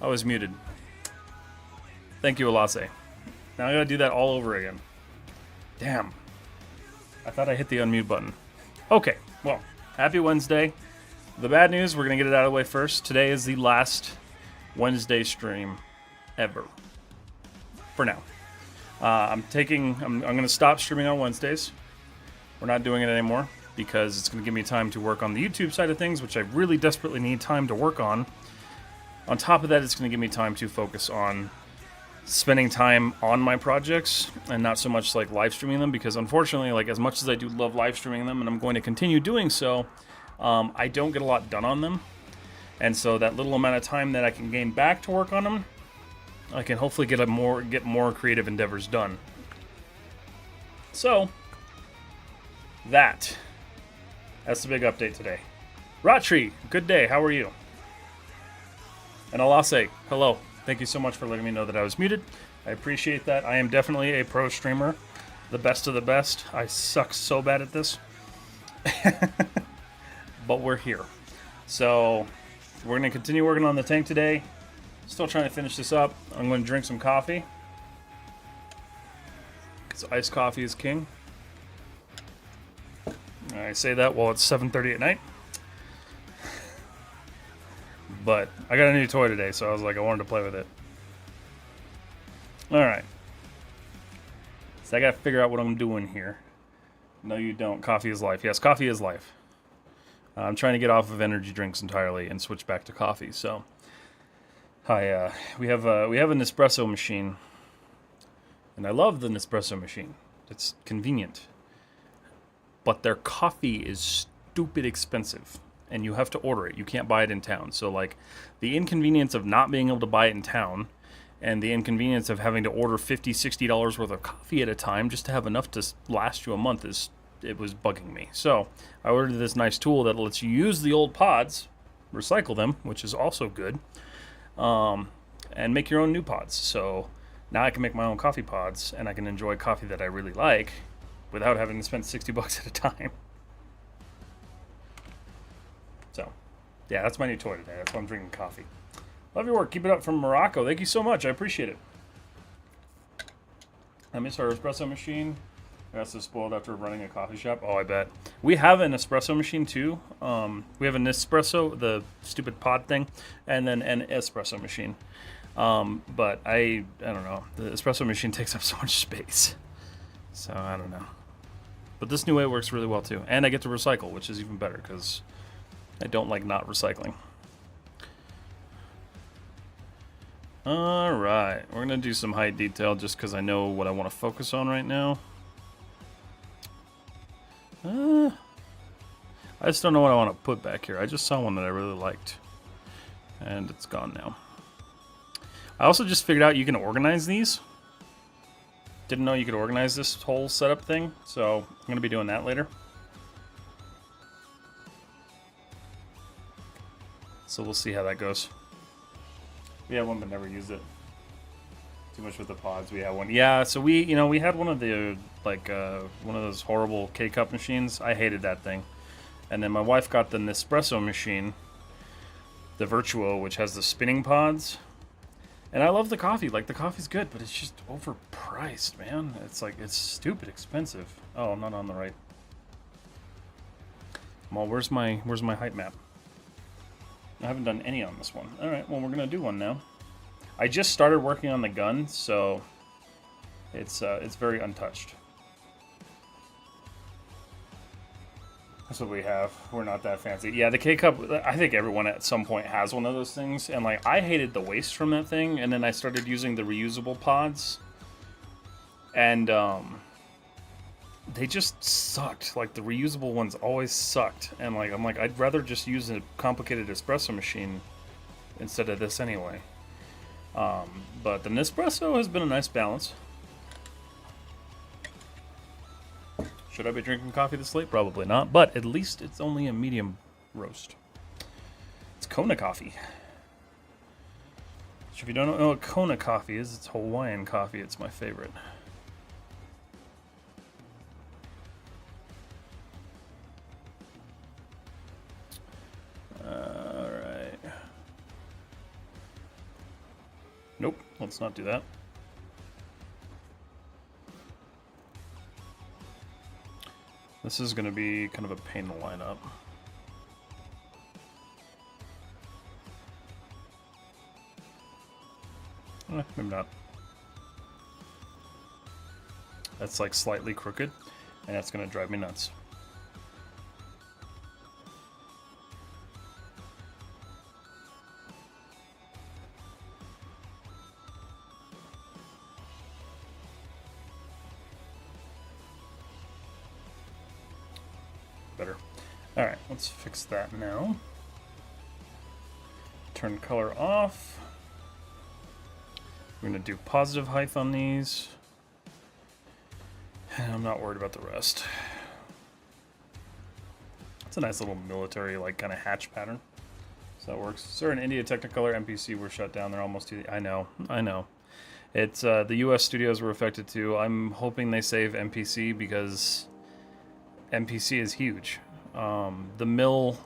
I was muted. Thank you, Alase. Now I gotta do that all over again. Damn. I thought I hit the unmute button. Okay, well, happy Wednesday. The bad news, we're gonna get it out of the way first. Today is the last Wednesday stream ever. For now. I'm gonna stop streaming on Wednesdays. We're not doing it anymore because it's gonna give me time to work on the YouTube side of things, which I really desperately need time to work on. On top of that, it's gonna give me time to focus on spending time on my projects and not so much like live streaming them, because unfortunately, like as much as I do love live streaming them and I'm going to continue doing so, I don't get a lot done on them. And so that little amount of time that I can gain back to work on them, I can hopefully get more creative endeavors done. So that's the big update today. Ratri, good day. How are you? And Alase, hello. Thank you so much for letting me know that I was muted. I appreciate that. I am definitely a pro streamer, the best of the best. I suck so bad at this, but we're here. So we're gonna continue working on the tank today. Still trying to finish this up. I'm going to drink some coffee. Because iced coffee is king. I say that while it's 7:30 at night. But I got a new toy today, so I was like, I wanted to play with it. Alright. So I got to figure out what I'm doing here. No, you don't. Coffee is life. Yes, coffee is life. I'm trying to get off of energy drinks entirely and switch back to coffee, so... we have an Nespresso machine, and I love the Nespresso machine. It's convenient, but their coffee is stupid expensive, and you have to order it. You can't buy it in town. So like, the inconvenience of not being able to buy it in town, and the inconvenience of having to order $50, $60 worth of coffee at a time just to have enough to last you a month it was bugging me. So I ordered this nice tool that lets you use the old pods, recycle them, which is also good. And make your own new pods. So now I can make my own coffee pods, and I can enjoy coffee that I really like without having to spend $60 at a time. So, yeah, that's my new toy today. That's why I'm drinking coffee. Love your work. Keep it up from Morocco. Thank you so much. I appreciate it. I miss our espresso machine. I got so spoiled after running a coffee shop. Oh, I bet. We have an espresso machine too. We have an espresso, the stupid pod thing, and then an espresso machine. But I don't know. The espresso machine takes up so much space. So I don't know. But this new way works really well too. And I get to recycle, which is even better because I don't like not recycling. Alright. We're going to do some height detail just because I know what I want to focus on right now. I just don't know what I want to put back here. I just saw one that I really liked. And it's gone now. I also just figured out you can organize these. Didn't know you could organize this whole setup thing. So I'm going to be doing that later. So we'll see how that goes. We had one but never used it. Too much with the pods. We had one. Yeah, so we had one of the, one of those horrible K-Cup machines. I hated that thing. And then my wife got the Nespresso machine, the Virtuo, which has the spinning pods. And I love the coffee. Like, the coffee's good, but it's just overpriced, man. It's like, it's stupid expensive. Oh, I'm not on the right. Well, where's my height map? I haven't done any on this one. All right, well, we're gonna do one now. I just started working on the gun, so it's very untouched. That's what we have. We're not that fancy. Yeah, the K-Cup, I think everyone at some point has one of those things. And, like, I hated the waste from that thing. And then I started using the reusable pods. And, they just sucked. Like, the reusable ones always sucked. And, like, I'm like, I'd rather just use a complicated espresso machine instead of this anyway. But the Nespresso has been a nice balance. Should I be drinking coffee this late? Probably not, but at least it's only a medium roast. It's Kona coffee. So if you don't know what Kona coffee is, it's Hawaiian coffee. It's my favorite. Alright. Nope, let's not do that. This is going to be kind of a pain to line up. Maybe not. That's like slightly crooked, and that's going to drive me nuts. Better. Alright, let's fix that now. Turn color off. We're going to do positive height on these. And I'm not worried about the rest. It's a nice little military, like, kind of hatch pattern. So that works. Sir, in India, Technicolor MPC were shut down. They're almost to the... I know. It's, the US studios were affected too. I'm hoping they save MPC because MPC is huge. The mill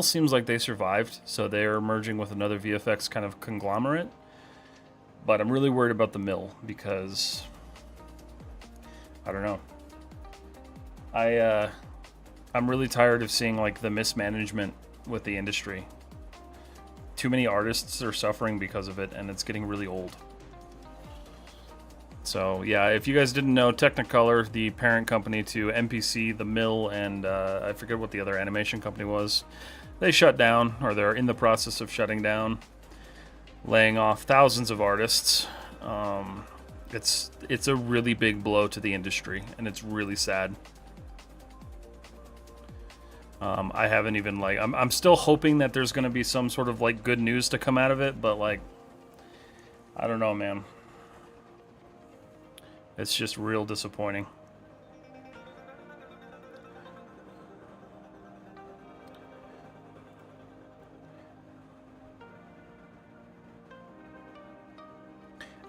seems like they survived, so they're merging with another VFX kind of conglomerate. But I'm really worried about the mill because I don't know. I'm really tired of seeing like the mismanagement with the industry. Too many artists are suffering because of it, and it's getting really old. So yeah, if you guys didn't know, Technicolor, the parent company to MPC, the mill, and I forget what the other animation company was, they shut down, or they're in the process of shutting down, laying off thousands of artists. It's a really big blow to the industry, and it's really sad. I haven't even like I'm still hoping that there's going to be some sort of like good news to come out of it, but like I don't know, man. It's just real disappointing.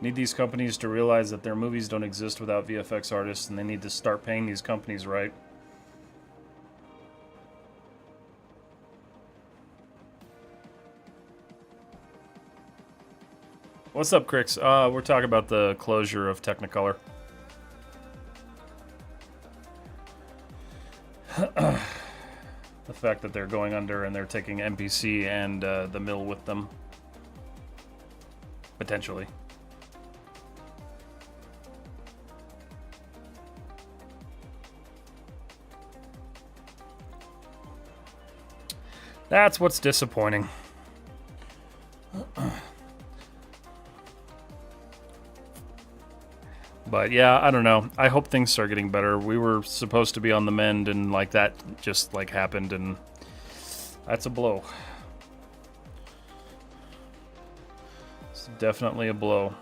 Need these companies to realize that their movies don't exist without VFX artists, and they need to start paying these companies right. What's up, Crix? We're talking about the closure of Technicolor. The fact that they're going under and they're taking MPC and the mill with them. Potentially. That's what's disappointing. But yeah, I don't know. I hope things start getting better. We were supposed to be on the mend, and like that just like happened, and that's a blow. It's definitely a blow.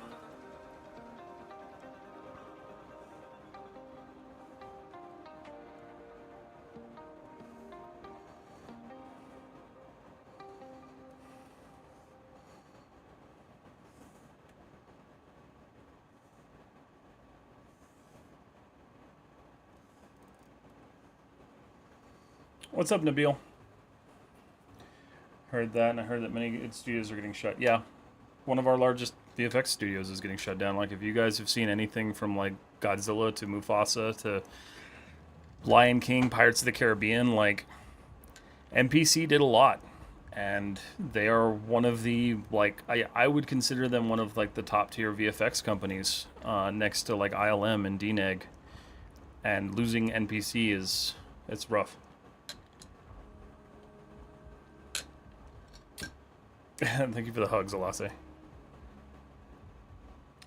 What's up, Nabil? Heard that, and I heard that many studios are getting shut. Yeah, one of our largest VFX studios is getting shut down. Like, if you guys have seen anything from, like, Godzilla to Mufasa to Lion King, Pirates of the Caribbean, like, MPC did a lot. And they are one of the, like, I would consider them one of, like, the top-tier VFX companies next to, like, ILM and DNEG. And losing NPC it's rough. Thank you for the hugs, Alase.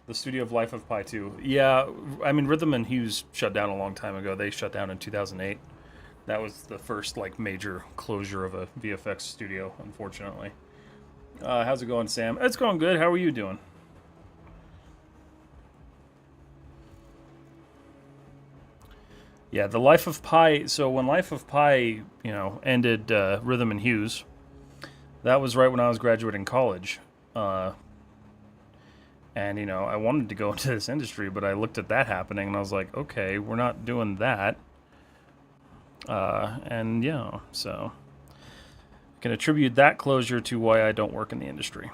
The studio of Life of Pi 2. Yeah, I mean, Rhythm and Hughes shut down a long time ago. They shut down in 2008. That was the first, like, major closure of a VFX studio, unfortunately. How's it going, Sam? It's going good. How are you doing? Yeah, the Life of Pi... So when Life of Pi, you know, ended Rhythm and Hughes... That was right when I was graduating college. And, you know, I wanted to go into this industry, but I looked at that happening, and I was like, okay, we're not doing that. And, yeah, so... I can attribute that closure to why I don't work in the industry.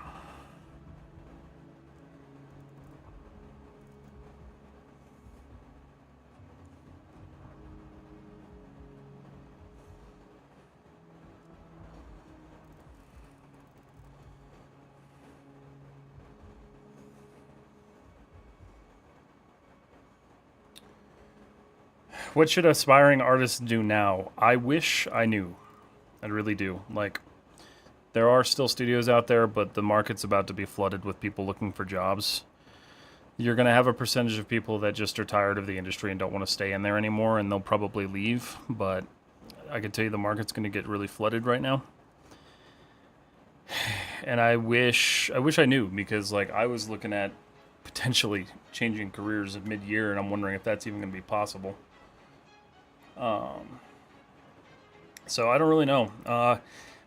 What should aspiring artists do now? I wish I knew. I really do. Like, there are still studios out there, but the market's about to be flooded with people looking for jobs. You're going to have a percentage of people that just are tired of the industry and don't want to stay in there anymore, and they'll probably leave. But I can tell you the market's going to get really flooded right now. And I wish I knew, because like I was looking at potentially changing careers at mid-year, and I'm wondering if that's even going to be possible. So I don't really know.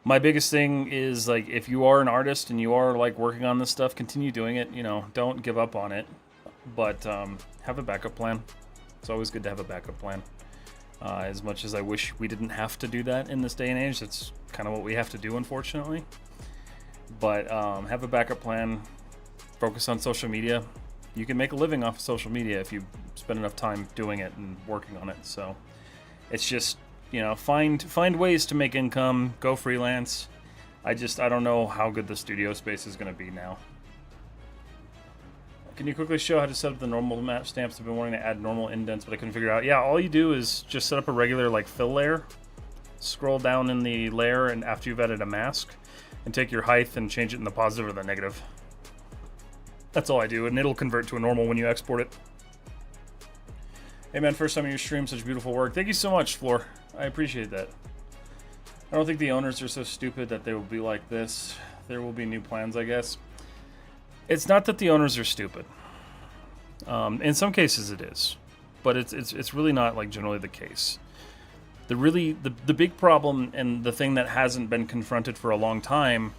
My biggest thing is, like, if you are an artist and you are like working on this stuff, continue doing it. You know, don't give up on it, but have a backup plan. It's always good to have a backup plan. As much as I wish we didn't have to do that in this day and age, that's kind of what we have to do, unfortunately. But have a backup plan. Focus on social media. You can make a living off of social media if you spend enough time doing it and working on it. So it's just, you know, find ways to make income. Go freelance. I don't know how good the studio space is going to be now. Can you quickly show how to set up the normal map stamps? I've been wanting to add normal indents, but I couldn't figure it out. Yeah, all you do is just set up a regular like fill layer. Scroll down in the layer, and after you've added a mask, and take your height and change it in the positive or the negative. That's all I do, and it'll convert to a normal when you export it. Hey man, first time in your stream, such beautiful work. Thank you so much, Floor. I appreciate that. I don't think the owners are so stupid that they will be like this. There will be new plans, I guess. It's not that the owners are stupid. In some cases it is, but it's really not like generally the case. The big problem, and the thing that hasn't been confronted for a long time,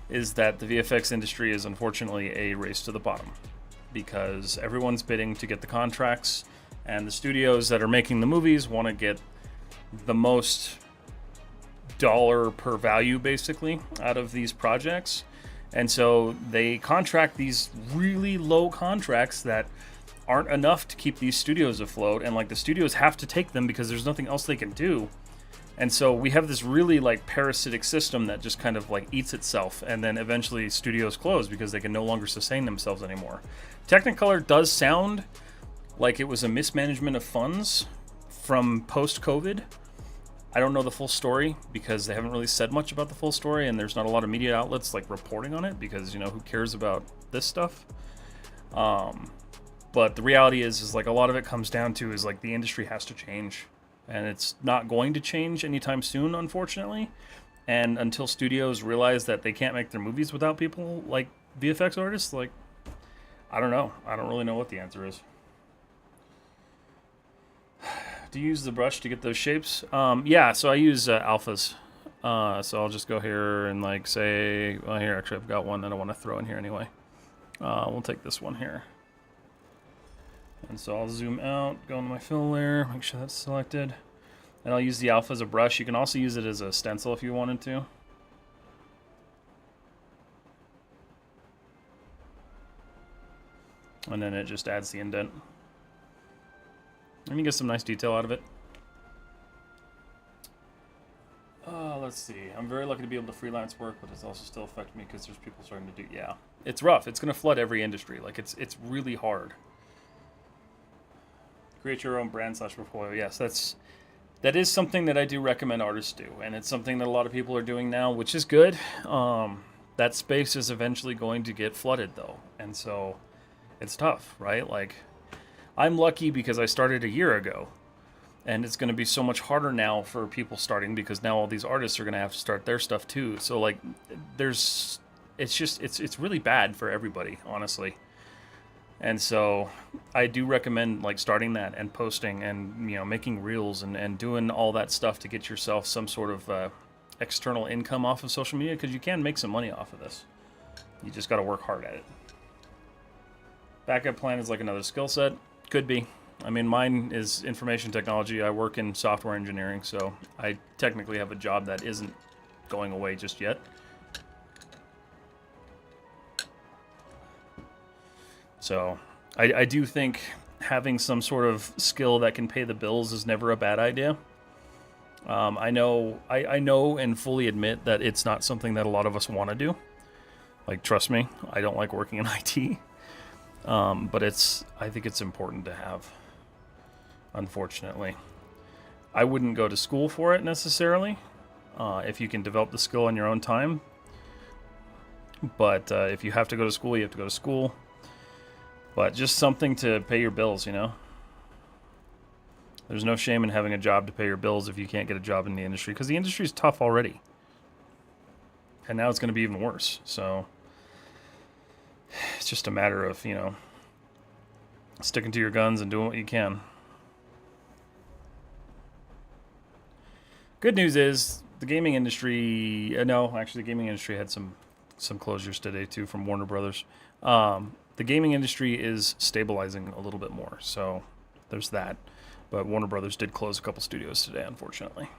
is that the VFX industry is unfortunately a race to the bottom, because everyone's bidding to get the contracts, and the studios that are making the movies want to get the most dollar per value basically out of these projects. And so they contract these really low contracts that aren't enough to keep these studios afloat, and like the studios have to take them because there's nothing else they can do. And so we have this really like parasitic system that just kind of like eats itself, and then eventually studios close because they can no longer sustain themselves anymore. Technicolor does sound like it was a mismanagement of funds from post-COVID. I don't know the full story because they haven't really said much about the full story, and there's not a lot of media outlets like reporting on it because, you know, who cares about this stuff? But the reality is like a lot of it comes down to is like the industry has to change, and it's not going to change anytime soon, unfortunately. And until studios realize that they can't make their movies without people like VFX artists, like, I don't know. I don't really know what the answer is. Do you use the brush to get those shapes? Yeah, so I use alphas. So I'll just go here and like say, well, here, actually I've got one that I want to throw in here anyway. We'll take this one here. And so I'll zoom out, go into my fill layer, make sure that's selected. And I'll use the alpha as a brush. You can also use it as a stencil if you wanted to. And then it just adds the indent. And you get some nice detail out of it. Let's see. I'm very lucky to be able to freelance work, but it's also still affected me because there's people starting to do... Yeah, it's rough. It's going to flood every industry. Like, it's really hard. Create your own brand / portfolio. Yes, that is something that I do recommend artists do, and it's something that a lot of people are doing now, which is good. That space is eventually going to get flooded, though, and so it's tough, right? Like, I'm lucky because I started a year ago, and it's going to be so much harder now for people starting because now all these artists are going to have to start their stuff too. So like, it's really bad for everybody, honestly. And so I do recommend like starting that and posting and, you know, making reels and doing all that stuff to get yourself some sort of external income off of social media, because you can make some money off of this. You just got to work hard at it. Backup plan is like another skill set. Could be. I mean, mine is information technology. I work in software engineering, so I technically have a job that isn't going away just yet. So I do think having some sort of skill that can pay the bills is never a bad idea. I know and fully admit that it's not something that a lot of us want to do. Like, trust me, I don't like working in IT. But I think it's important to have, unfortunately. I wouldn't go to school for it necessarily. If you can develop the skill on your own time. But if you have to go to school, you have to go to school. But just something to pay your bills, you know? There's no shame in having a job to pay your bills if you can't get a job in the industry, because the industry is tough already. And now it's going to be even worse. So it's just a matter of, you know, sticking to your guns and doing what you can. Good news is the gaming industry, no, actually the gaming industry had some closures today too from Warner Brothers. The gaming industry is stabilizing a little bit more, so there's that. But Warner Brothers did close a couple studios today, unfortunately.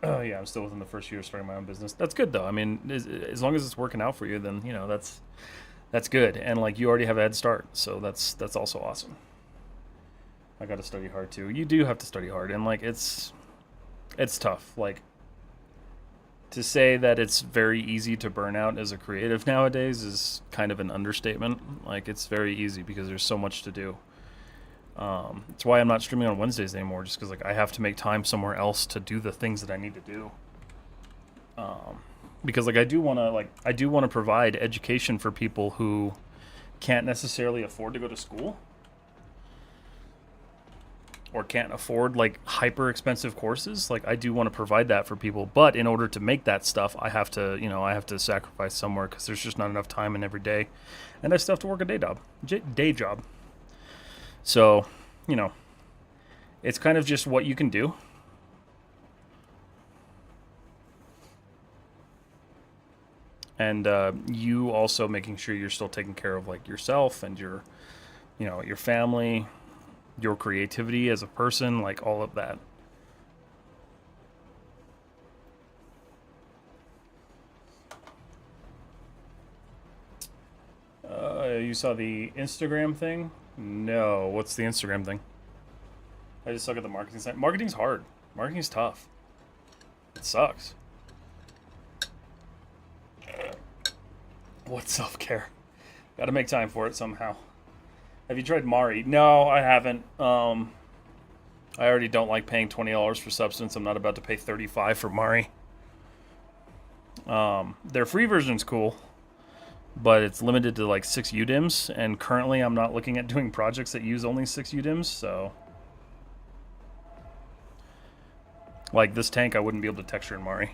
Yeah, I'm still within the first year of starting my own business. That's good though. I mean, as long as it's working out for you, then you know that's good. And like you already have a head start, so that's also awesome. I got to study hard too. You do have to study hard, and like it's tough. Like to say that it's very easy to burn out as a creative nowadays is kind of an understatement. Like it's very easy because there's so much to do. That's why I'm not streaming on Wednesdays anymore, just because like I have to make time somewhere else to do the things that I need to do. Because like I do want to provide education for people who can't necessarily afford to go to school or can't afford like hyper expensive courses. Like I do want to provide that for people, but in order to make that stuff, I have to sacrifice somewhere because there's just not enough time in every day, and I still have to work a day job. So, you know, it's kind of just what you can do. And you also making sure you're still taking care of like yourself and your family, your creativity as a person, like all of that. You saw the Instagram thing? No. What's the Instagram thing? I just suck at the marketing side. Marketing's hard. Marketing's tough. It sucks. What self-care? Gotta make time for it somehow. Have you tried Mari? No, I haven't. I already don't like paying $20 for substance. I'm not about to pay $35 for Mari. Their free version's cool, but it's limited to like 6 UDIMs, and currently I'm not looking at doing projects that use only 6 UDIMs, so like this tank I wouldn't be able to texture in Mari.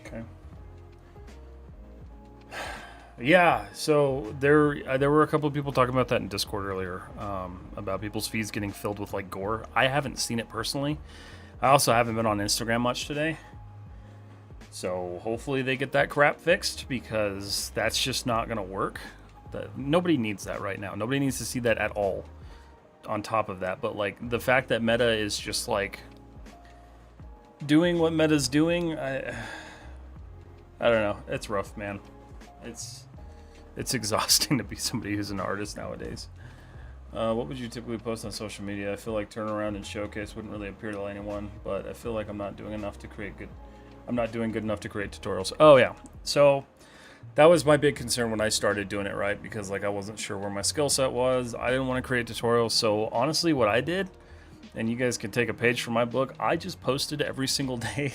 Okay. Yeah, so there were a couple of people talking about that in Discord earlier, about people's feeds getting filled with like gore. I haven't seen it personally. I also haven't been on Instagram much today. So hopefully they get that crap fixed, because that's just not going to work. Nobody needs that right now. Nobody needs to see that at all on top of that. But like the fact that Meta is just like doing what Meta's doing, I don't know. It's rough, man. It's exhausting to be somebody who's an artist nowadays. What would you typically post on social media? I feel like turnaround and showcase wouldn't really appeal to anyone, but I feel like I'm not doing enough to create good. I'm not doing good enough to create tutorials. Oh yeah, so that was my big concern when I started doing it, right? Because like I wasn't sure where my skill set was. I didn't want to create tutorials. So honestly, what I did and you guys can take a page from my book. I just posted every single day,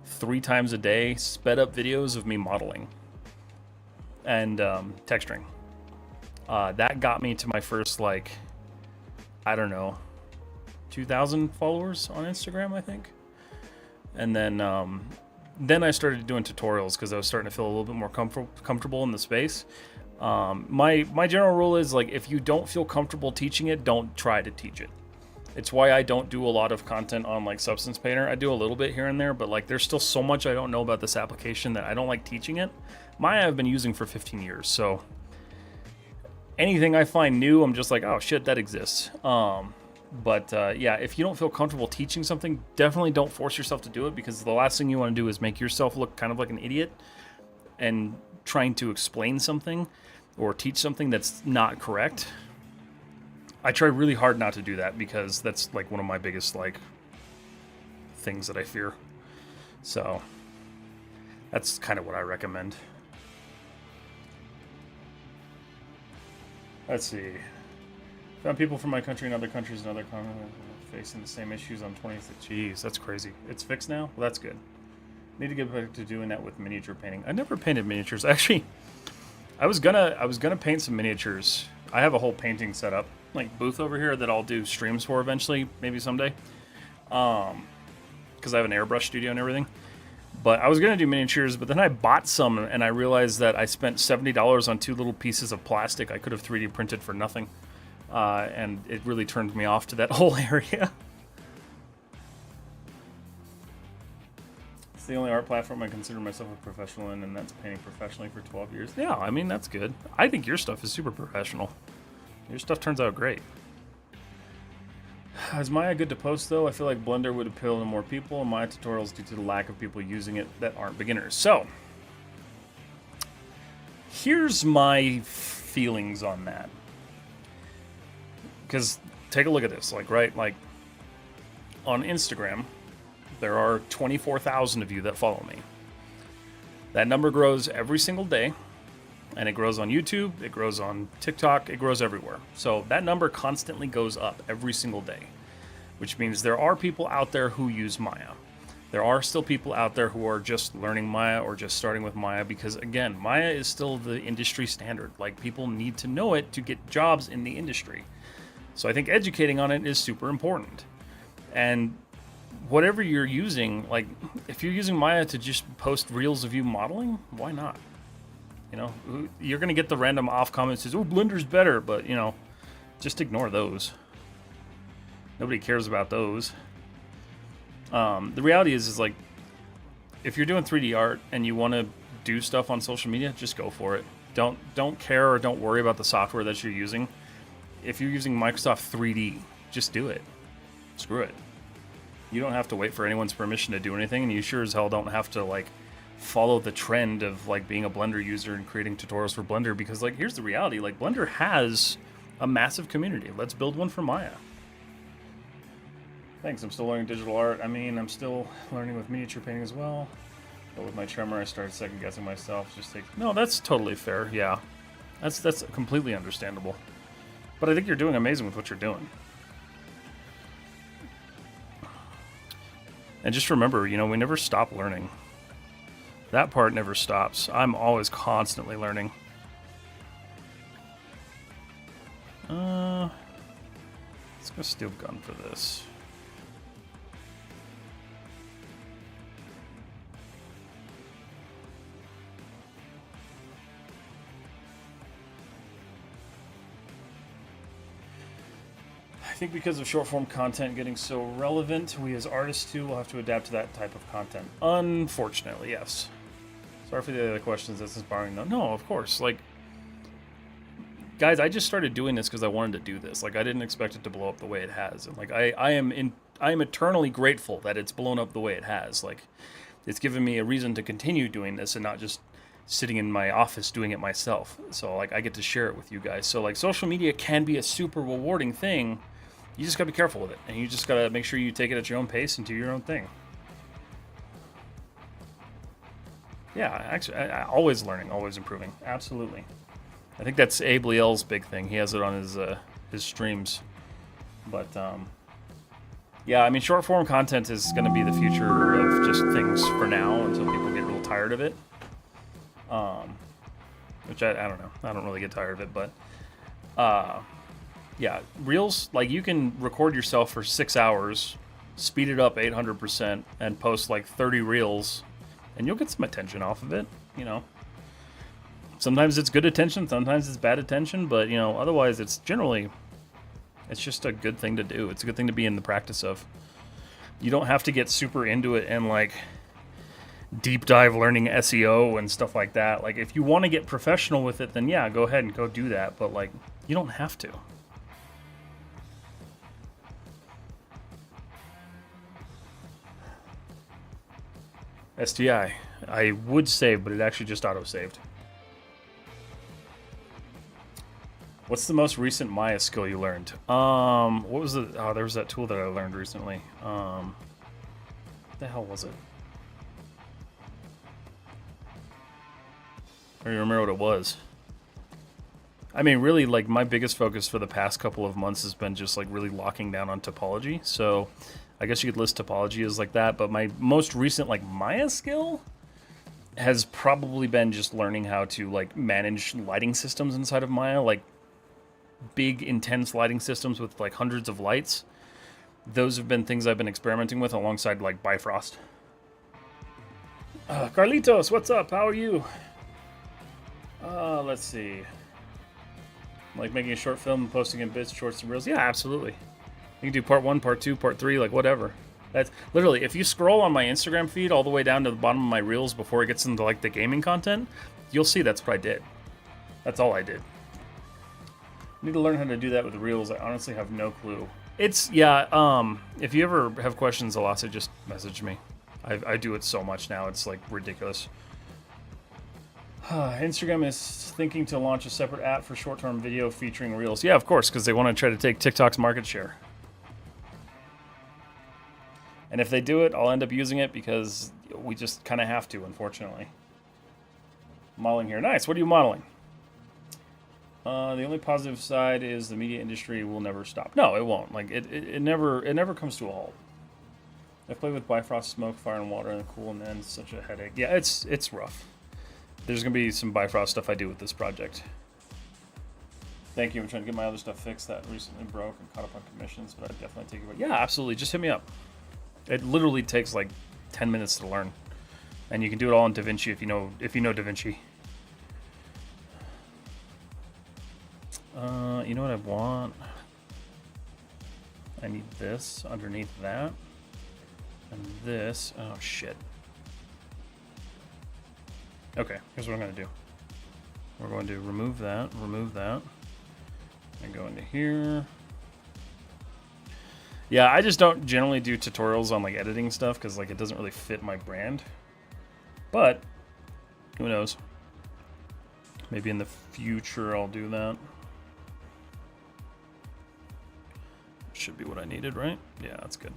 3 times a day, sped up videos of me modeling and texturing. That got me to my first, like, I don't know, 2,000 followers on Instagram, I think. And then I started doing tutorials because I was starting to feel a little bit more comfortable in the space. My general rule is, like, if you don't feel comfortable teaching it, don't try to teach it. It's why I don't do a lot of content on, like, Substance Painter. I do a little bit here and there, but, like, there's still so much I don't know about this application that I don't like teaching it. Maya I've been using for 15 years, so anything I find new, I'm just like, oh shit, that exists. But yeah, if you don't feel comfortable teaching something, definitely don't force yourself to do it, because the last thing you want to do is make yourself look kind of like an idiot and trying to explain something or teach something that's not correct. I try really hard not to do that, because that's, like, one of my biggest, like, things that I fear. So that's kind of what I recommend. Let's see. Found people from my country and other countries and other continents facing the same issues on 20th. Jeez, that's crazy. It's fixed now? Well, that's good. Need to get back to doing that with miniature painting. I never painted miniatures. Actually, I was gonna paint some miniatures. I have a whole painting set up, like, booth over here that I'll do streams for eventually, maybe someday. Because I have an airbrush studio and everything. But I was gonna do miniatures, but then I bought some and I realized that I spent $70 on 2 little pieces of plastic I could have 3D printed for nothing. And it really turned me off to that whole area. It's the only art platform I consider myself a professional in, and that's painting professionally for 12 years. Yeah, I mean, that's good. I think your stuff is super professional. Your stuff turns out great. Is Maya good to post, though? I feel like Blender would appeal to more people, and Maya tutorials due to the lack of people using it that aren't beginners. So, here's my feelings on that. Because take a look at this, like, right, like, on Instagram, there are 24,000 of you that follow me. That number grows every single day, and it grows on YouTube, it grows on TikTok, it grows everywhere. So that number constantly goes up every single day, which means there are people out there who use Maya. There are still people out there who are just learning Maya or just starting with Maya, because, again, Maya is still the industry standard. Like, people need to know it to get jobs in the industry. So I think educating on it is super important. And whatever you're using, like, if you're using Maya to just post reels of you modeling, why not? You know, you're going to get the random off comments that says, oh, Blender's better, but, you know, just ignore those. Nobody cares about those. The reality is like, if you're doing 3D art and you want to do stuff on social media, just go for it. Don't care or don't worry about the software that you're using. If you're using Microsoft 3D, just do it. Screw it. You don't have to wait for anyone's permission to do anything, and you sure as hell don't have to, like, follow the trend of, like, being a Blender user and creating tutorials for Blender, because, like, here's the reality. Like, Blender has a massive community. Let's build one for Maya. Thanks, I'm still learning digital art. I mean, I'm still learning with miniature painting as well. But with my Tremor, I started second-guessing myself. No, that's totally fair, yeah. That's completely understandable. But I think you're doing amazing with what you're doing. And just remember, you know, we never stop learning. That part never stops. I'm always constantly learning. Let's go steel gun for this. I think because of short-form content getting so relevant, we as artists too will have to adapt to that type of content. Unfortunately, yes. Sorry for the other questions. That's inspiring, though. No, of course. Like, guys, I just started doing this because I wanted to do this. Like, I didn't expect it to blow up the way it has. And, like, I am eternally grateful that it's blown up the way it has. Like, it's given me a reason to continue doing this and not just sitting in my office doing it myself. So, like, I get to share it with you guys. So, like, social media can be a super rewarding thing. You just gotta be careful with it, and you just gotta make sure you take it at your own pace and do your own thing. Yeah, actually, always learning, always improving. Absolutely. I think that's Abe Liel's big thing. He has it on his streams. But Yeah, I mean, short form content is going to be the future of just things for now until people get real tired of it. Which I don't know. I don't really get tired of it, but yeah, reels, like you can record yourself for 6 hours, speed it up 800%, and post like 30 reels, and you'll get some attention off of it. You know, sometimes it's good attention, sometimes it's bad attention, but you know, otherwise it's generally, it's just a good thing to do. It's a good thing to be in the practice of. You don't have to get super into it and like deep dive learning SEO and stuff like that. Like if you want to get professional with it, then yeah, go ahead and go do that. But like, you don't have to. STI. I would save, but it actually just auto-saved. What's the most recent Maya skill you learned? What was it? Oh, there was that tool that I learned recently. What the hell was it? I don't even remember what it was. I mean, really, like, my biggest focus for the past couple of months has been just, like, really locking down on topology. So, I guess you could list topology as like that. But my most recent, like, Maya skill has probably been just learning how to, like, manage lighting systems inside of Maya. Like, big, intense lighting systems with, like, hundreds of lights. Those have been things I've been experimenting with alongside, like, Bifrost. Carlitos, what's up? How are you? Let's see. Like making a short film and posting in bits, shorts, and reels. Yeah, absolutely. You can do part 1, part 2, part 3, like whatever. That's literally, if you scroll on my Instagram feed all the way down to the bottom of my reels before it gets into like the gaming content, you'll see that's what I did. That's all I did. I need to learn how to do that with reels. I honestly have no clue. It's, yeah, if you ever have questions, Alasa, just message me. I do it so much now, it's like ridiculous. Instagram is thinking to launch a separate app for short-term video featuring reels. Yeah, of course, because they want to try to take TikTok's market share. And if they do it, I'll end up using it because we just kind of have to, unfortunately. Modeling here. Nice. What are you modeling? The only positive side is the media industry will never stop. No, it won't. Like it never comes to a halt. I play with Bifrost, smoke, fire, and water, and cool, and then it's such a headache. Yeah, it's rough. There's going to be some Bifrost stuff I do with this project. Thank you. I'm trying to get my other stuff fixed that recently broke and caught up on commissions, but I'd definitely take it away. Yeah, absolutely. Just hit me up. It literally takes like 10 minutes to learn. And you can do it all in DaVinci if you know DaVinci. You know what I want? I need this underneath that. And this. Oh, shit. Okay, here's what I'm going to do. We're going to remove that, and go into here. Yeah, I just don't generally do tutorials on like editing stuff because like it doesn't really fit my brand. But who knows? Maybe in the future I'll do that. Should be what I needed, right? Yeah, that's good.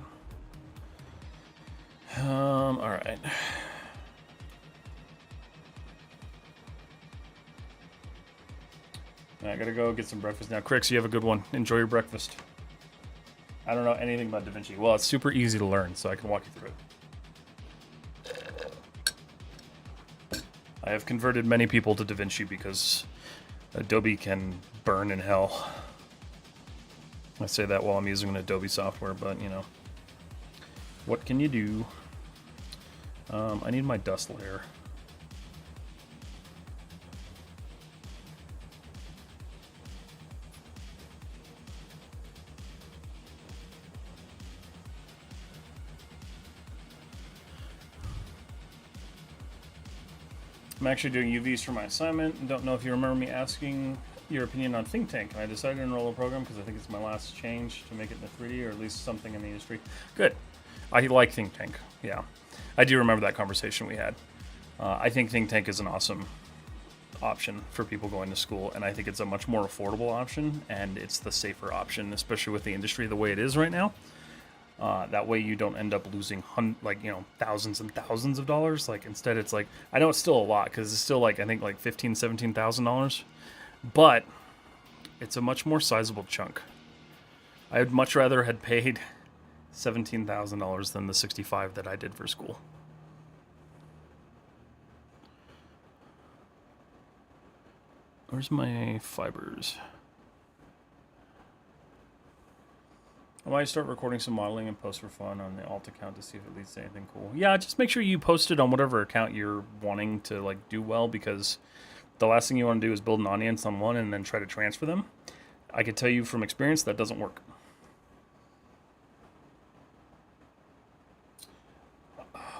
All right. I gotta go get some breakfast now. Crix, you have a good one. Enjoy your breakfast. I don't know anything about DaVinci. Well, it's super easy to learn, so I can walk you through it. I have converted many people to DaVinci because Adobe can burn in hell. I say that while I'm using an Adobe software, but you know, what can you do? I need my dust layer. I'm actually doing UVs for my assignment. Don't know if you remember me asking your opinion on Think Tank. And I decided to enroll a program because I think it's my last change to make it into 3D or at least something in the industry. Good. I like Think Tank. Yeah. I do remember that conversation we had. I think Think Tank is an awesome option for people going to school, and I think it's a much more affordable option, and it's the safer option, especially with the industry the way it is right now. That way you don't end up losing thousands and thousands of dollars. Like instead it's like, I know it's still a lot because it's still like, I think like $17,000, but it's a much more sizable chunk. I would much rather had paid $17,000 than the 65 that I did for school. Where's my fibers? I might start recording some modeling and post for fun on the alt account to see if it leads to anything cool. Yeah, just make sure you post it on whatever account you're wanting to like do well, because the last thing you want to do is build an audience on one and then try to transfer them. I can tell you from experience that doesn't work.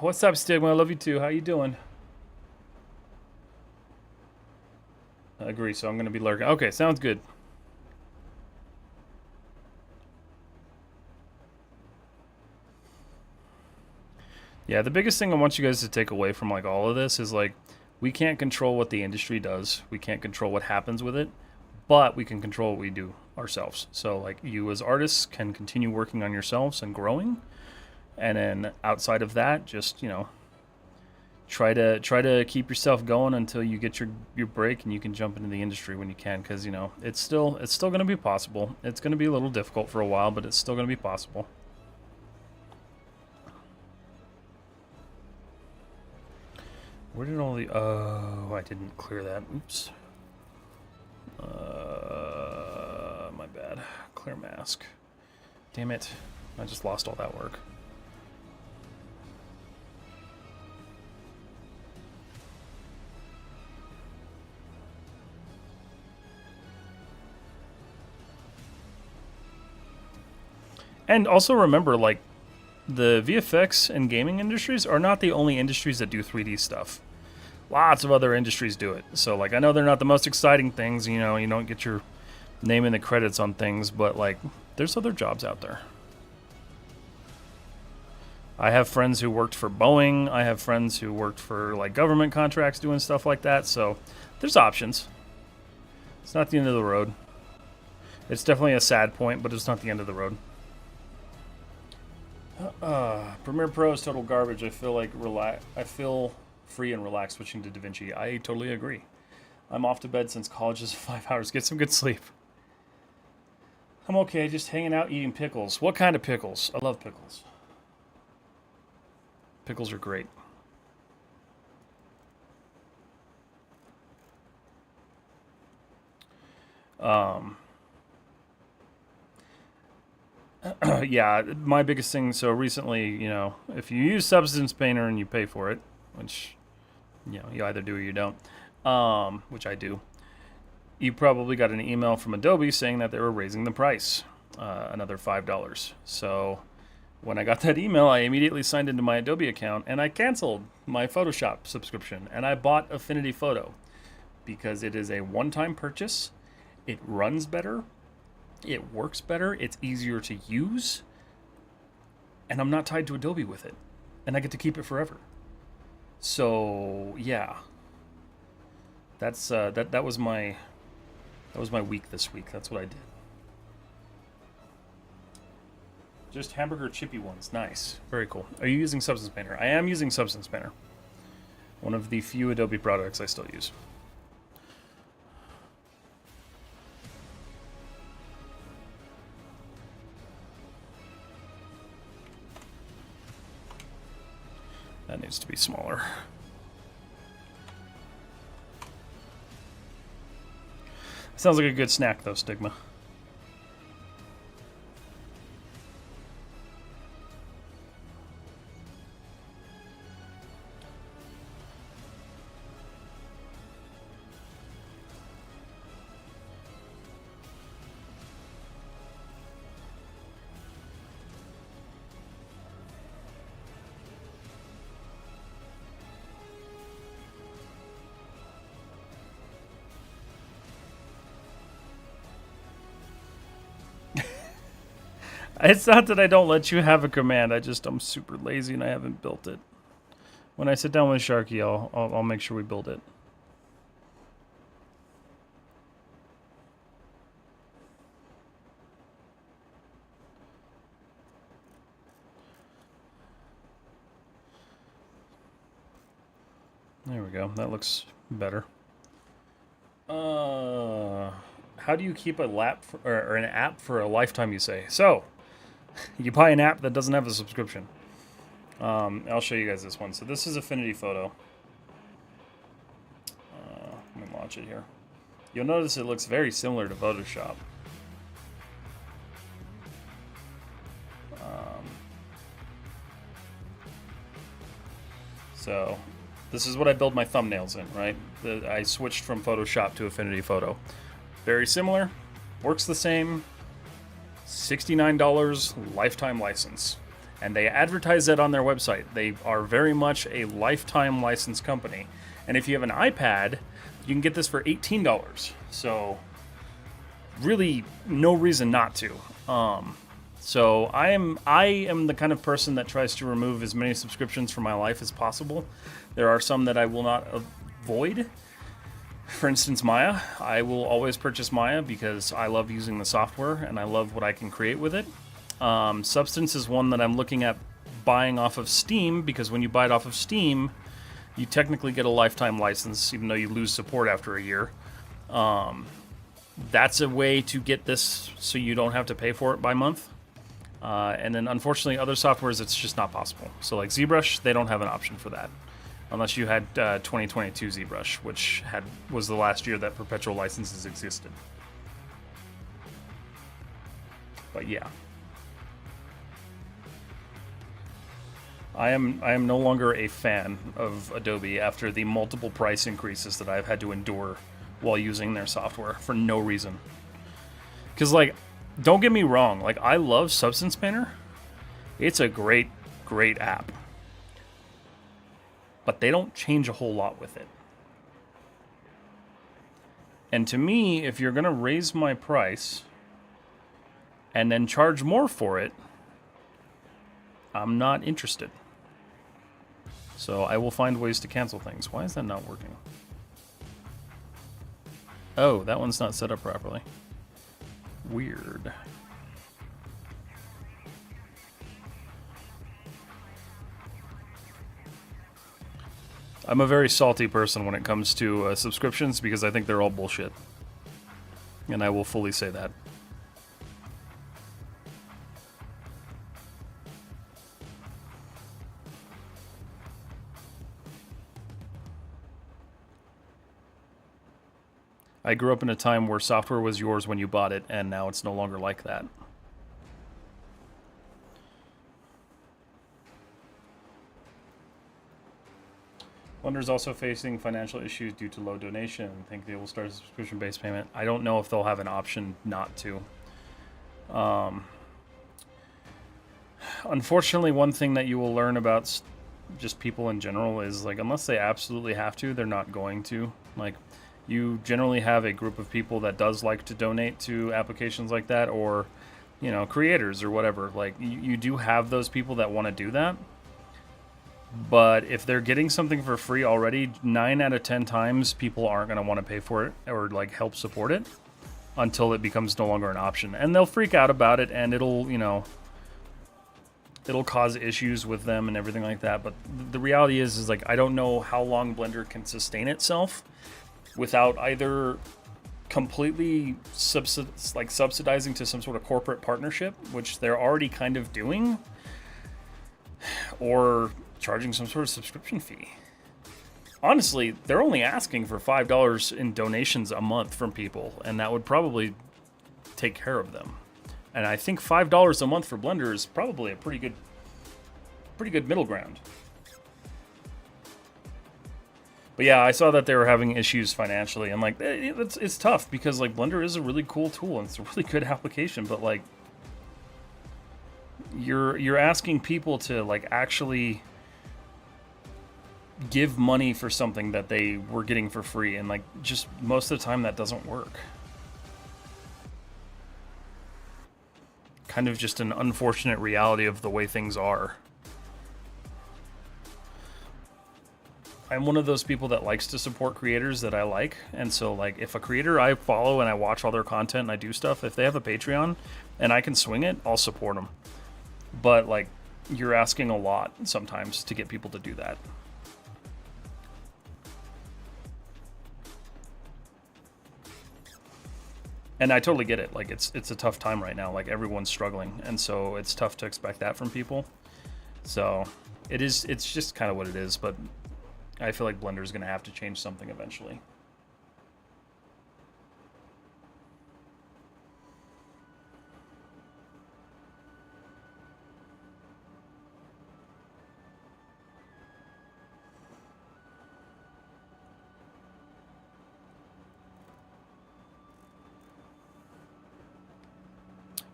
What's up, Stigma? I love you too. How you doing? I agree, so I'm going to be lurking. Okay, sounds good. Yeah, the biggest thing I want you guys to take away from like all of this is like, we can't control what the industry does. We can't control what happens with it, but we can control what we do ourselves. So like, you as artists can continue working on yourselves and growing. And then outside of that, just, you know, try to keep yourself going until you get your break and you can jump into the industry when you can, because, you know, it's still going to be possible. It's going to be a little difficult for a while, but it's still going to be possible. Where did all the... Oh, I didn't clear that. Oops. My bad. Clear mask. Damn it. I just lost all that work. And also remember, like, the VFX and gaming industries are not the only industries that do 3D stuff. Lots of other industries do it. So, like, I know they're not the most exciting things, you know, you don't get your name in the credits on things, but, like, there's other jobs out there. I have friends who worked for Boeing. I have friends who worked for, like, government contracts doing stuff like that. So, there's options. It's not the end of the road. It's definitely a sad point, but it's not the end of the road. Premiere Pro is total garbage. I feel free and relaxed switching to DaVinci. I totally agree. I'm off to bed since college is 5 hours. Get some good sleep. I'm okay, just hanging out eating pickles. What kind of pickles? I love pickles. Pickles are great. Yeah, my biggest thing, so recently, you know, if you use Substance Painter and you pay for it, which, you know, you either do or you don't, which I do, you probably got an email from Adobe saying that they were raising the price, another $5. So when I got that email, I immediately signed into my Adobe account and I canceled my Photoshop subscription and I bought Affinity Photo because it is a one-time purchase. It runs better. It works better, it's easier to use, and I'm not tied to Adobe with it. And I get to keep it forever. So, yeah. That's that was my week this week. That's what I did. Just hamburger chippy ones. Nice. Very cool. Are you using Substance Painter? I am using Substance Painter. One of the few Adobe products I still use. That needs to be smaller. Sounds like a good snack, though, Stigma. It's not that I don't let you have a command. I'm super lazy and I haven't built it. When I sit down with Sharky, I'll make sure we build it. There we go. That looks better. How do you keep a lap or an app for a lifetime? You say so. You buy an app that doesn't have a subscription. I'll show you guys this one. So this is Affinity Photo. Let me launch it here. You'll notice it looks very similar to Photoshop. So this is what I build my thumbnails in, right? I switched from Photoshop to Affinity Photo. Very similar, works the same, $69 lifetime license. And they advertise that on their website. They are very much a lifetime license company. And if you have an iPad, you can get this for $18. So really no reason not to. So I am the kind of person that tries to remove as many subscriptions from my life as possible. There are some that I will not avoid. For instance, Maya. I will always purchase Maya because I love using the software and I love what I can create with it. Substance is one that I'm looking at buying off of Steam, because when you buy it off of Steam, you technically get a lifetime license, even though you lose support after a year. That's a way to get this so you don't have to pay for it by month. And then unfortunately, other softwares, it's just not possible. So like ZBrush, they don't have an option for that. Unless you had 2022 ZBrush, which was the last year that perpetual licenses existed. But yeah. I am no longer a fan of Adobe after the multiple price increases that I've had to endure while using their software for no reason. Because, like, don't get me wrong, like, I love Substance Painter. It's a great, great app. But they don't change a whole lot with it. And to me, if you're going to raise my price and then charge more for it, I'm not interested. So I will find ways to cancel things. Why is that not working? Oh, that one's not set up properly. Weird. I'm a very salty person when it comes to subscriptions because I think they're all bullshit. And I will fully say that. I grew up in a time where software was yours when you bought it, and now it's no longer like that. Blender is also facing financial issues due to low donation. I think they will start a subscription-based payment. I don't know if they'll have an option not to. Unfortunately, one thing that you will learn about just people in general is, like, unless they absolutely have to, they're not going to. Like, you generally have a group of people that does like to donate to applications like that, or, you know, creators or whatever. Like, you do have those people that want to do that. But if they're getting something for free already, 9 out of 10 times people aren't going to want to pay for it or, like, help support it until it becomes no longer an option. And they'll freak out about it, and it'll, you know, it'll cause issues with them and everything like that. But the reality is like, I don't know how long Blender can sustain itself without either completely subsidizing to some sort of corporate partnership, which they're already kind of doing, or charging some sort of subscription fee. Honestly, they're only asking for $5 in donations a month from people, and that would probably take care of them. And I think $5 a month for Blender is probably a pretty good middle ground. But yeah, I saw that they were having issues financially, and like it's tough because like Blender is a really cool tool and it's a really good application, but like you're asking people to like actually give money for something that they were getting for free, and like just most of the time that doesn't work. Kind of just an unfortunate reality of the way things are. I'm one of those people that likes to support creators that I like, and so like if a creator I follow and I watch all their content and I do stuff, if they have a Patreon and I can swing it, I'll support them. But like you're asking a lot sometimes to get people to do that. And I totally get it. Like it's a tough time right now. Like everyone's struggling, and so it's tough to expect that from people. So it is. It's just kind of what it is. But I feel like Blender is going to have to change something eventually.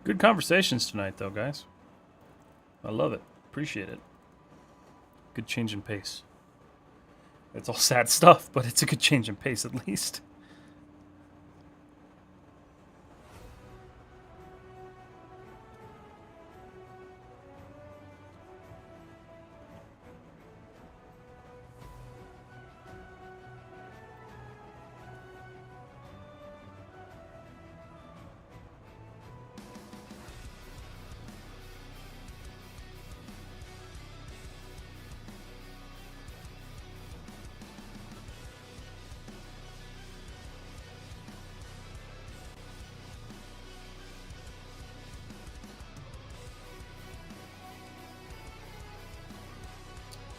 Good conversations tonight, though, guys. I love it. Appreciate it. Good change in pace. It's all sad stuff, but it's a good change in pace at least.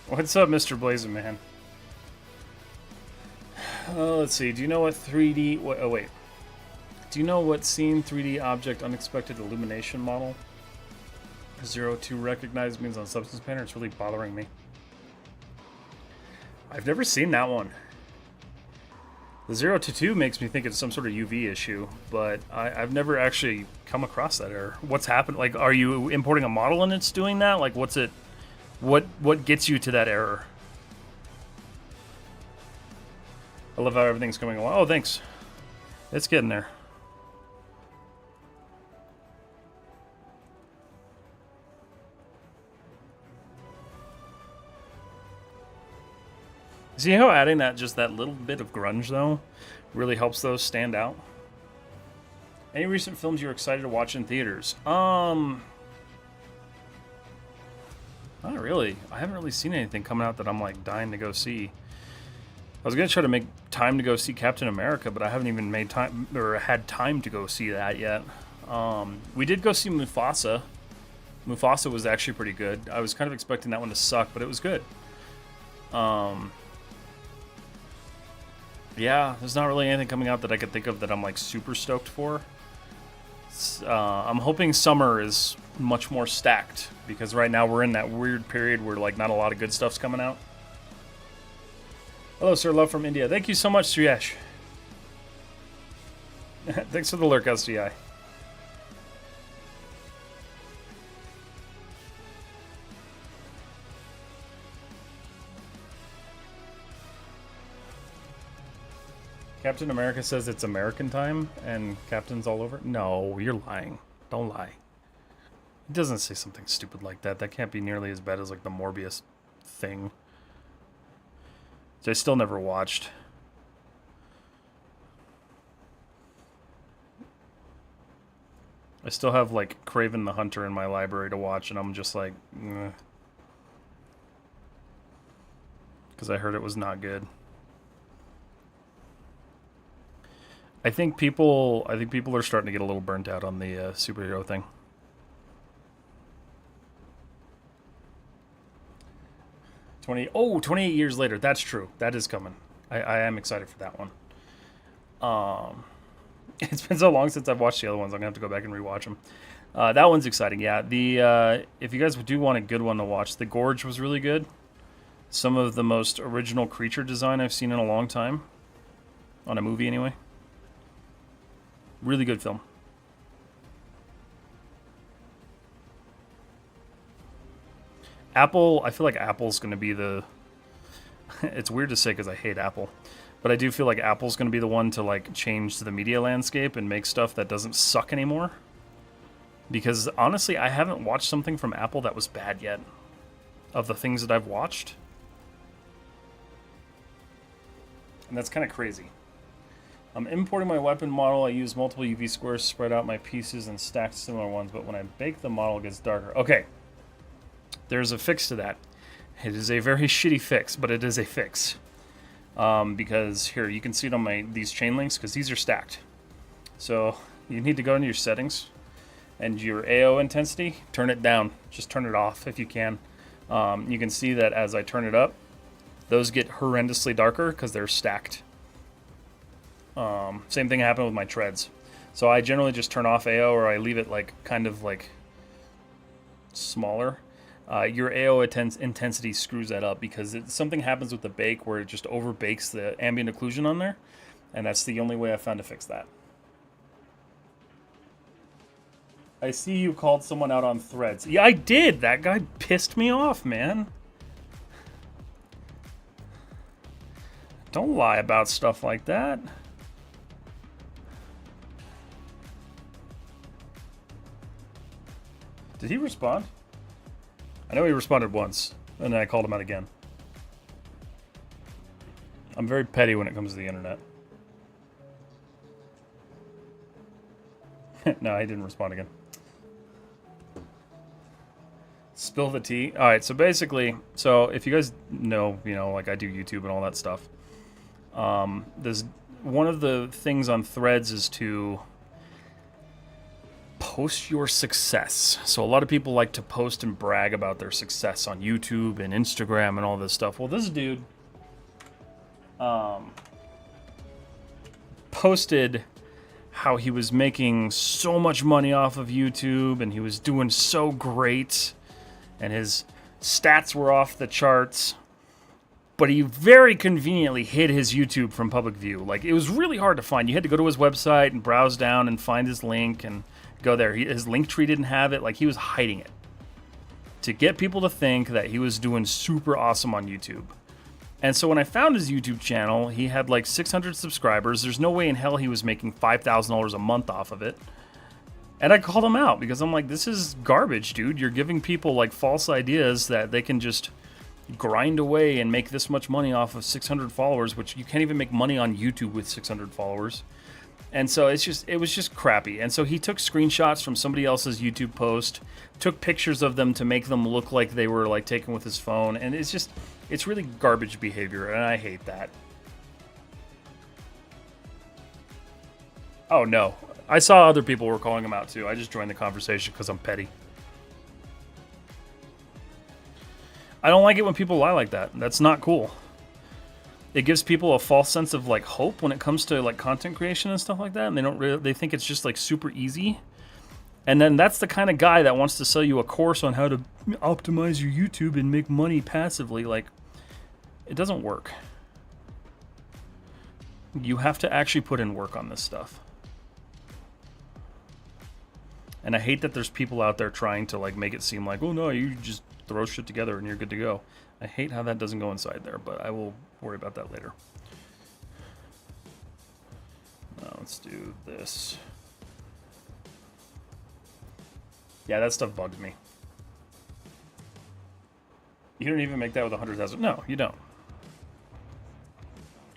What's up, Mr. Blazin' Man? Let's see. Do you know what 3D... Oh, wait. Do you know what scene 3D object unexpected illumination model 02 recognized means on Substance Painter? It's really bothering me. I've never seen that one. The 022 makes me think it's some sort of UV issue, but I've never actually come across that error. What's happened? Like, are you importing a model and it's doing that? Like, what's it... What gets you to that error? I love how everything's coming along. Oh, thanks. It's getting there. See how adding that little bit of grunge though really helps those stand out? Any recent films you're excited to watch in theaters? Not really. I haven't really seen anything coming out that I'm like dying to go see. I was gonna try to make time to go see Captain America, but I haven't even made time or had time to go see that yet. We did go see Mufasa. Mufasa was actually pretty good. I was kind of expecting that one to suck, but it was good. Yeah, there's not really anything coming out that I could think of that I'm like super stoked for. I'm hoping summer is much more stacked because right now we're in that weird period where like not a lot of good stuff's coming out. Hello, sir. Love from India. Thank you so much, Suyesh. Thanks for the lurk, SDI. Captain America says it's American time and Captain's all over. No, you're lying. Don't lie. He doesn't say something stupid like that. That can't be nearly as bad as like the Morbius thing, which I still never watched. I still have like Kraven the Hunter in my library to watch, and I'm just like, because I heard it was not good. I think people are starting to get a little burnt out on the superhero thing. Oh, 28 years later. That's true. That is coming. I am excited for that one. It's been so long since I've watched the other ones. I'm gonna have to go back and rewatch them. That one's exciting. Yeah. If you guys do want a good one to watch, The Gorge was really good. Some of the most original creature design I've seen in a long time, on a movie anyway. Really good film. Apple, I feel like Apple's going to be the... It's weird to say because I hate Apple. But I do feel like Apple's going to be the one to like change the media landscape and make stuff that doesn't suck anymore. Because honestly, I haven't watched something from Apple that was bad yet. Of the things that I've watched. And that's kind of crazy. I'm importing my weapon model. I use multiple UV squares to spread out my pieces and stack similar ones, but when I bake the model, it gets darker. Okay. There's a fix to that. It is a very shitty fix, but it is a fix. Because here, you can see it on these chain links, because these are stacked. So you need to go into your settings and your AO intensity, turn it down. Just turn it off if you can. You can see that as I turn it up, those get horrendously darker because they're stacked. Same thing happened with my treads. So I generally just turn off AO, or I leave it like kind of like smaller. Your AO intensity screws that up because something happens with the bake where it just over bakes the ambient occlusion on there, and that's the only way I found to fix that. I see you called someone out on Threads. Yeah, I did. That guy pissed me off, man. Don't lie about stuff like that. Did he respond? I know he responded once, and then I called him out again. I'm very petty when it comes to the internet. No, he didn't respond again. Spill the tea. All right, so basically, if you guys know, like I do YouTube and all that stuff. There's one of the things on Threads is to post your success. So a lot of people like to post and brag about their success on YouTube and Instagram and all this stuff. Well, this dude posted how he was making so much money off of YouTube and he was doing so great and his stats were off the charts, but he very conveniently hid his YouTube from public view. Like, it was really hard to find. You had to go to his website and browse down and find his link and go there. His link tree didn't have it. Like, he was hiding it to get people to think that he was doing super awesome on YouTube. And so when I found his YouTube channel, he had like 600 subscribers. There's no way in hell he was making $5,000 a month off of it. And I called him out because I'm like, this is garbage, dude. You're giving people like false ideas that they can just grind away and make this much money off of 600 followers, which you can't even make money on YouTube with 600 followers. And so it was just crappy. And so he took screenshots from somebody else's YouTube post, took pictures of them to make them look like they were like taken with his phone. And it's really garbage behavior, and I hate that. Oh no, I saw other people were calling him out too. I just joined the conversation because I'm petty. I don't like it when people lie like that. That's not cool. It gives people a false sense of like hope when it comes to like content creation and stuff like that, and they think it's just like super easy. And then that's the kind of guy that wants to sell you a course on how to optimize your YouTube and make money passively. Like, it doesn't work. You have to actually put in work on this stuff. And I hate that there's people out there trying to like make it seem like, oh no, you just throw shit together and you're good to go. I hate how that doesn't go inside there, but I will worry about that later. Now let's do this. Yeah, that stuff bugs me. You don't even make that with 100,000. No, you don't.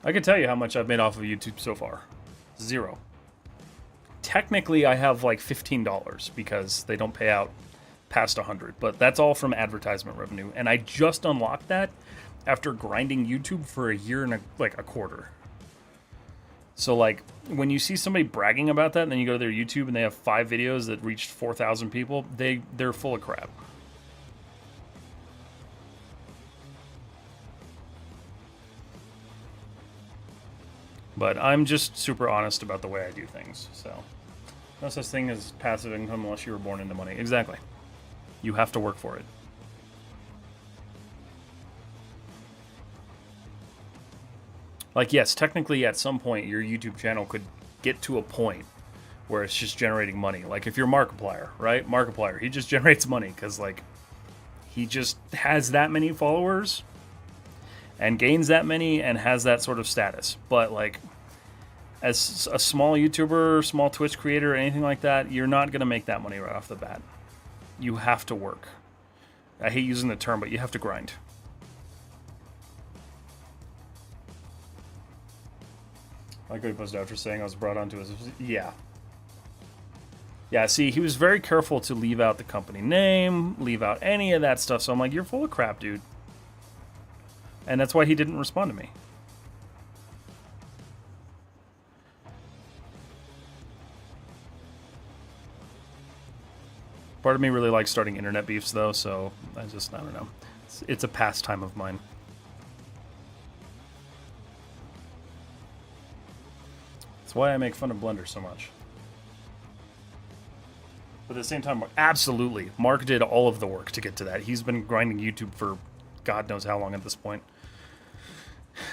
I can tell you how much I've made off of YouTube so far. 0. Technically, I have like $15 because they don't pay out past 100, but that's all from advertisement revenue. And I just unlocked that after grinding YouTube for a year and a quarter. So like when you see somebody bragging about that and then you go to their YouTube and they have 5 videos that reached 4,000 people, they're full of crap. But I'm just super honest about the way I do things. So no such thing as passive income unless you were born into money. Exactly. You have to work for it. Like, yes, technically at some point your YouTube channel could get to a point where it's just generating money. Like if you're Markiplier, right? Markiplier, he just generates money because like he just has that many followers and gains that many and has that sort of status. But like as a small YouTuber, small Twitch creator, anything like that, you're not going to make that money right off the bat. You have to work. I hate using the term, but you have to grind. I like what he posted after saying I was brought onto his... Yeah. Yeah, see, he was very careful to leave out the company name, leave out any of that stuff. So I'm like, you're full of crap, dude. And that's why he didn't respond to me. Part of me really likes starting internet beefs, though, so I don't know. It's a pastime of mine. That's why I make fun of Blender so much. But at the same time, absolutely, Mark did all of the work to get to that. He's been grinding YouTube for God knows how long at this point.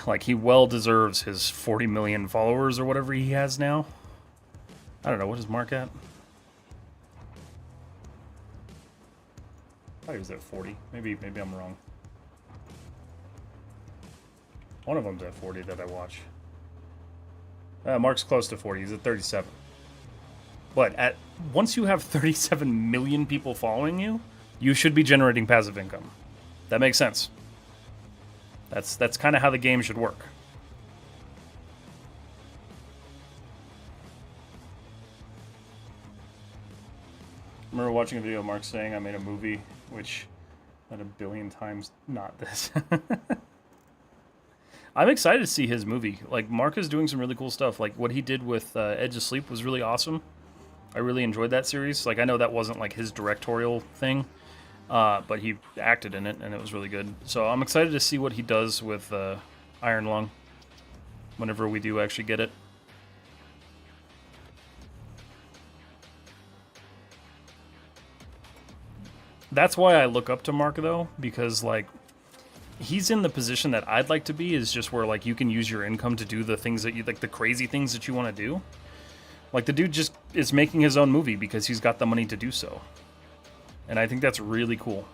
Like, he well deserves his 40 million followers or whatever he has now. I don't know, what is Mark at? I thought he was at 40. Maybe I'm wrong. One of them's at 40 that I watch. Mark's close to 40. He's at 37. But once you have 37 million people following you, you should be generating passive income. That makes sense. That's kind of how the game should work. I remember watching a video of Mark saying I made a movie, which had 1 billion times not this. I'm excited to see his movie. Like, Mark is doing some really cool stuff. Like, what he did with Edge of Sleep was really awesome. I really enjoyed that series. Like, I know that wasn't, like, his directorial thing, but he acted in it, and it was really good. So I'm excited to see what he does with Iron Lung whenever we do actually get it. That's why I look up to Mark, though, because, like, he's in the position that I'd like to be, is just where, like, you can use your income to do the things that you, like, the crazy things that you want to do. Like, the dude just is making his own movie because he's got the money to do so. And I think that's really cool.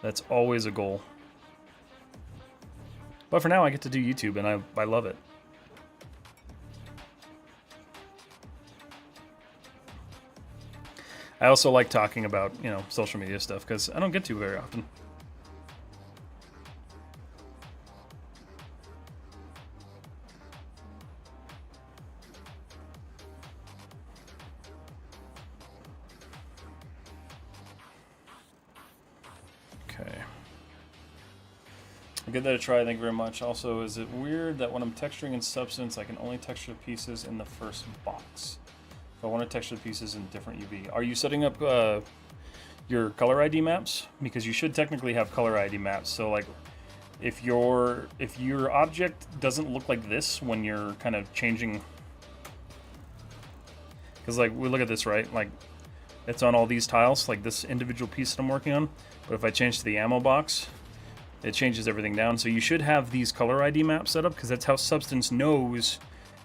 That's always a goal. But for now, I get to do YouTube, and I love it. I also like talking about, you know, social media stuff, because I don't get to very often. Okay. I'll give that a try, thank you very much. Also, is it weird that when I'm texturing in Substance, I can only texture pieces in the first box? If I want to texture pieces in different UV. Are you setting up your color ID maps? Because you should technically have color ID maps. So, like, if your object doesn't look like this when you're kind of changing, because, like, we look at this, right? Like, it's on all these tiles, like this individual piece that I'm working on. But if I change to the ammo box, it changes everything down. So you should have these color ID maps set up, because that's how Substance knows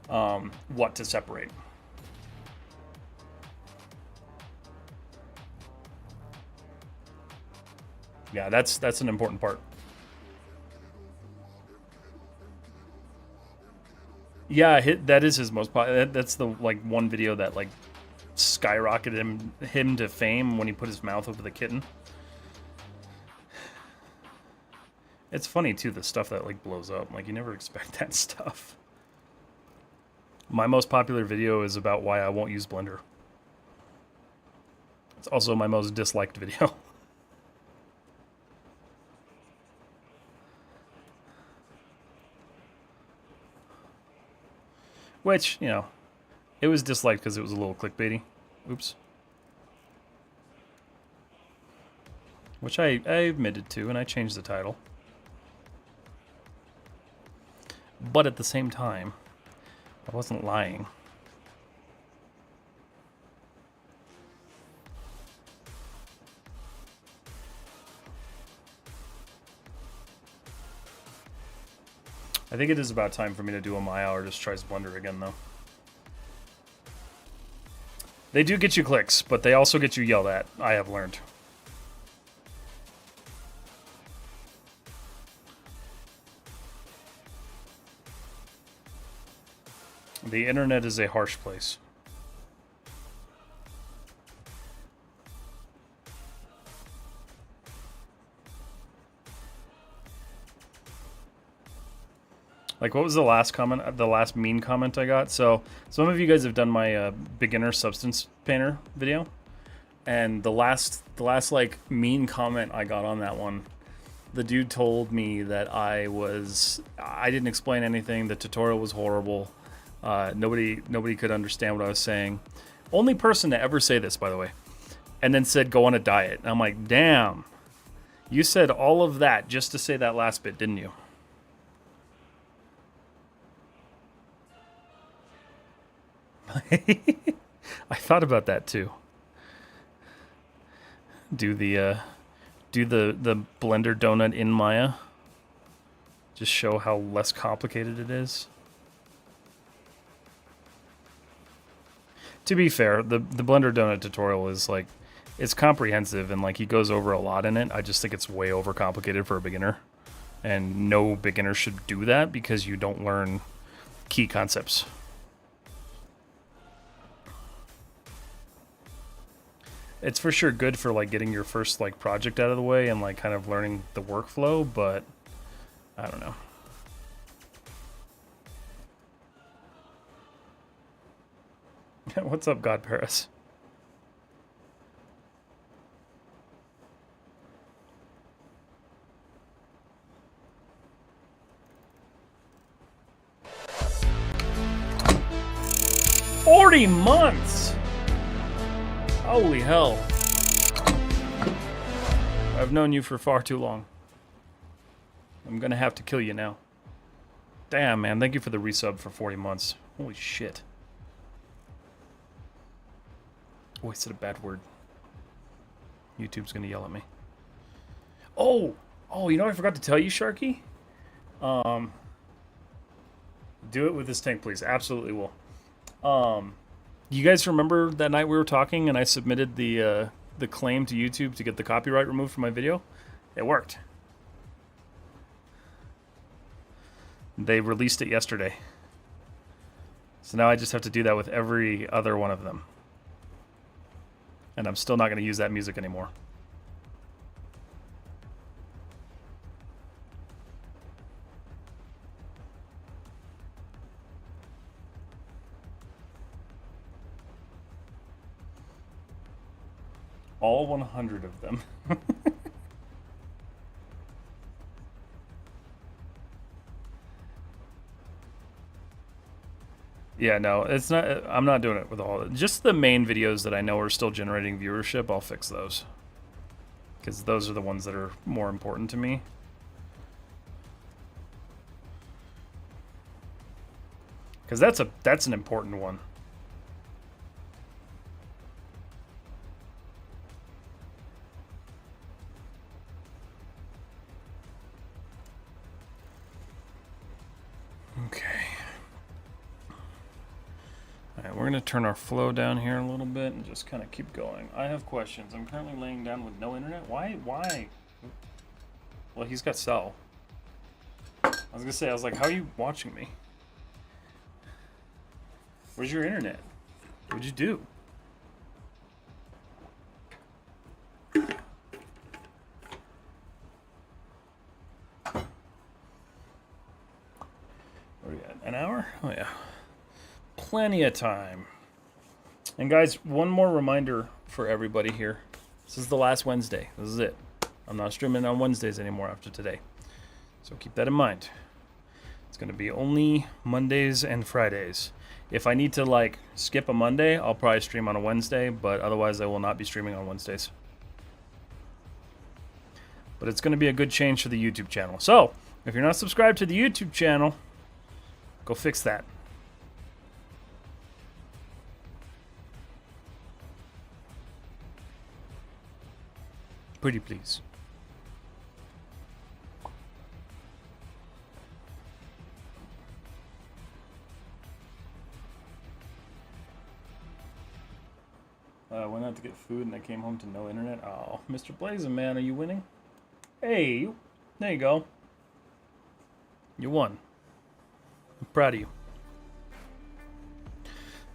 what to separate. Yeah, that's an important part. Yeah, that is his most popular. That's the, like, one video that, like, skyrocketed him to fame when he put his mouth over the kitten. It's funny too, the stuff that, like, blows up. Like, you never expect that stuff. My most popular video is about why I won't use Blender. It's also my most disliked video. Which, you know, it was disliked because it was a little clickbaity. Oops. Which I admitted to, and I changed the title. But at the same time, I wasn't lying. I think it is about time for me to do a Maya or just try Blender again, though. They do get you clicks, but they also get you yelled at, I have learned. The internet is a harsh place. Like, what was the last comment, the last mean comment I got? So, some of you guys have done my beginner Substance Painter video, and the last like mean comment I got on that one, the dude told me that I didn't explain anything, the tutorial was horrible, Nobody could understand what I was saying. Only person to ever say this, by the way. And then said, go on a diet. And I'm like, damn. You said all of that just to say that last bit, didn't you? I thought about that too. Do the blender donut in Maya. Just show how less complicated it is. To be fair, the blender donut tutorial is like, it's comprehensive and like he goes over a lot in it. I just think it's way overcomplicated for a beginner. And no beginner should do that because you don't learn key concepts. It's for sure good for like getting your first like project out of the way and like kind of learning the workflow, but I don't know. What's up, God Paris? $40 months! Holy hell. I've known you for far too long. I'm gonna have to kill you now. Damn, man. Thank you for the resub for 40 months. Holy shit. Oh, I said a bad word. YouTube's gonna yell at me. Oh! Oh, you know what I forgot to tell you, Sharky? Do it with this tank, please. Absolutely will. You guys remember that night we were talking and I submitted the claim to YouTube to get the copyright removed from my video? It worked. They released it yesterday. So now I just have to do that with every other one of them. And I'm still not going to use that music anymore. All 100 of them. Yeah, no, it's not. I'm not doing it with all of it. Just the main videos that I know are still generating viewership, I'll fix those. Because those are the ones that are more important to me. Because that's an important one. Okay. Alright, we're going to turn our flow down here a little bit and just kind of keep going. I have questions. I'm currently laying down with no internet. Why? Well, he's got cell. I was going to say, I was like, how are you watching me? Where's your internet? What'd you do? What are we at? An hour? Oh, yeah. Plenty of time. And guys, one more reminder for everybody here. This is the last Wednesday. This is it. I'm not streaming on Wednesdays anymore after today. So keep that in mind. It's going to be only Mondays and Fridays. If I need to like skip a Monday, I'll probably stream on a Wednesday, but otherwise I will not be streaming on Wednesdays. But it's going to be a good change for the YouTube channel. So, if you're not subscribed to the YouTube channel, go fix that. Pretty please. Went out to get food and I came home to no internet. Oh, Mr. Blazin', man, are you winning? Hey, there you go. You won. I'm proud of you.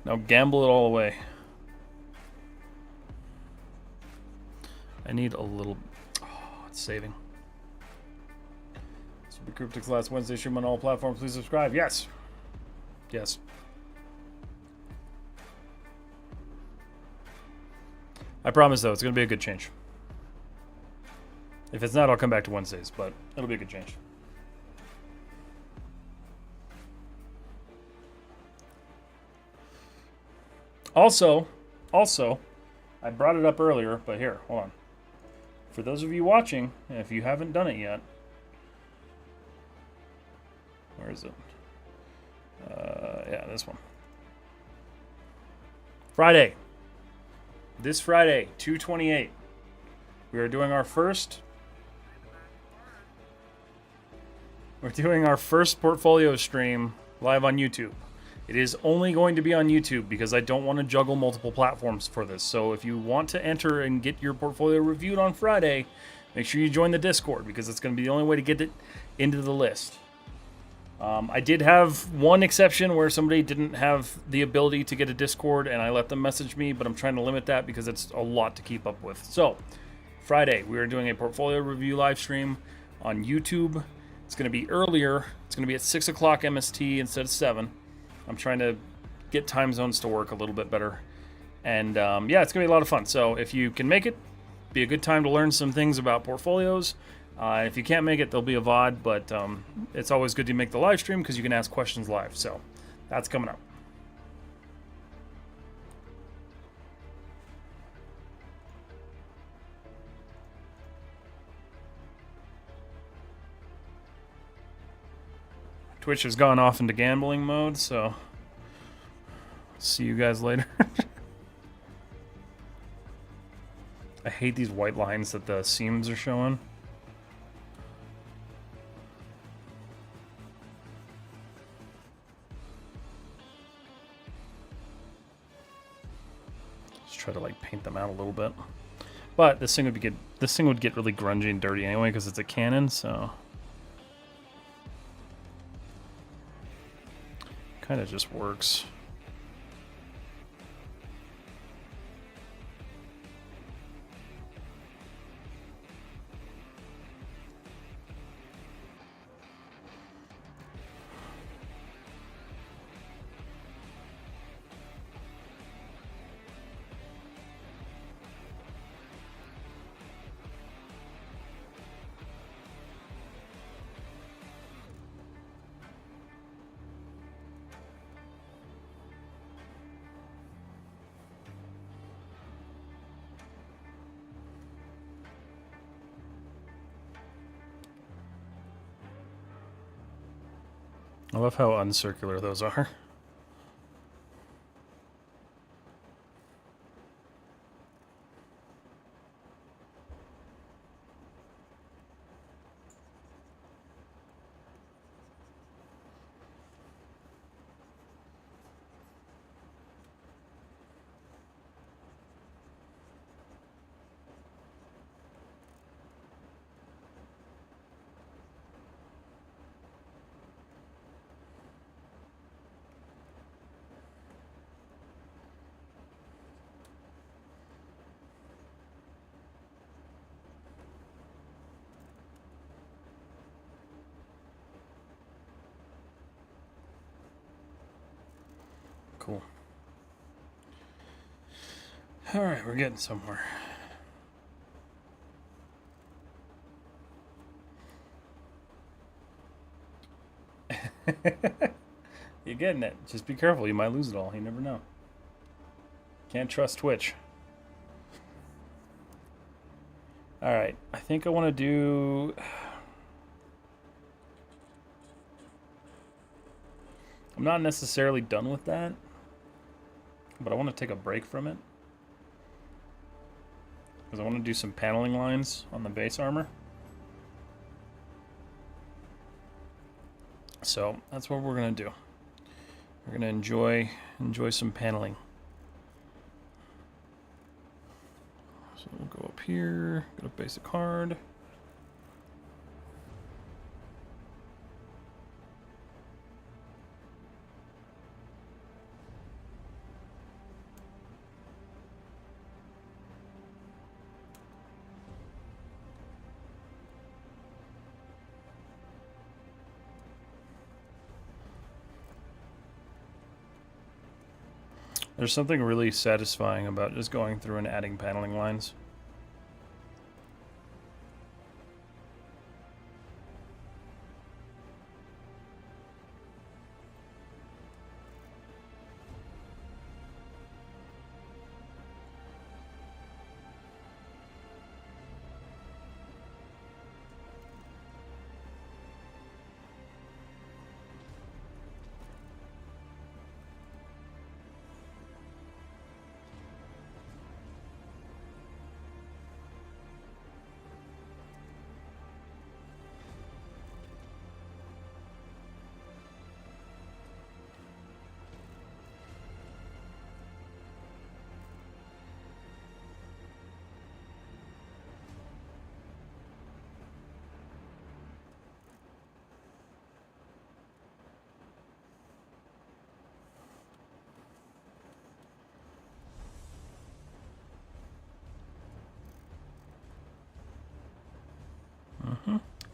Now gamble it all away. I need a little... Oh, it's saving. Super Cryptic's last Wednesday stream on all platforms. Please subscribe. Yes. Yes. I promise, though, it's going to be a good change. If it's not, I'll come back to Wednesdays, but it'll be a good change. Also, I brought it up earlier, but here, hold on. For those of you watching, if you haven't done it yet, where is it? Yeah, this one. Friday. This Friday, 2/28. We are doing our first. We're doing our first portfolio stream live on YouTube. It is only going to be on YouTube because I don't want to juggle multiple platforms for this. So if you want to enter and get your portfolio reviewed on Friday, make sure you join the Discord because it's going to be the only way to get it into the list. I did have one exception where somebody didn't have the ability to get a Discord and I let them message me, but I'm trying to limit that because it's a lot to keep up with. So, Friday, we are doing a portfolio review live stream on YouTube. It's going to be earlier. It's going to be at 6 o'clock MST instead of 7. I'm trying to get time zones to work a little bit better. And yeah, it's going to be a lot of fun. So if you can make it, be a good time to learn some things about portfolios. If you can't make it, there'll be a VOD, but it's always good to make the live stream because you can ask questions live. So that's coming up. Twitch has gone off into gambling mode, so see you guys later. I hate these white lines that the seams are showing. Just try to like paint them out a little bit. But this thing would get really grungy and dirty anyway because it's a Canon, so kind of just works. I love how uncircular those are. Cool. All right, we're getting somewhere. You're getting it. Just be careful. You might lose it all. You never know. Can't trust Twitch. All right. I think I want to do... I'm not necessarily done with that, but I want to take a break from it because I want to do some paneling lines on the base armor. So that's what we're gonna do. We're gonna enjoy some paneling. So we'll go up here, go to basic hard. There's something really satisfying about just going through and adding paneling lines.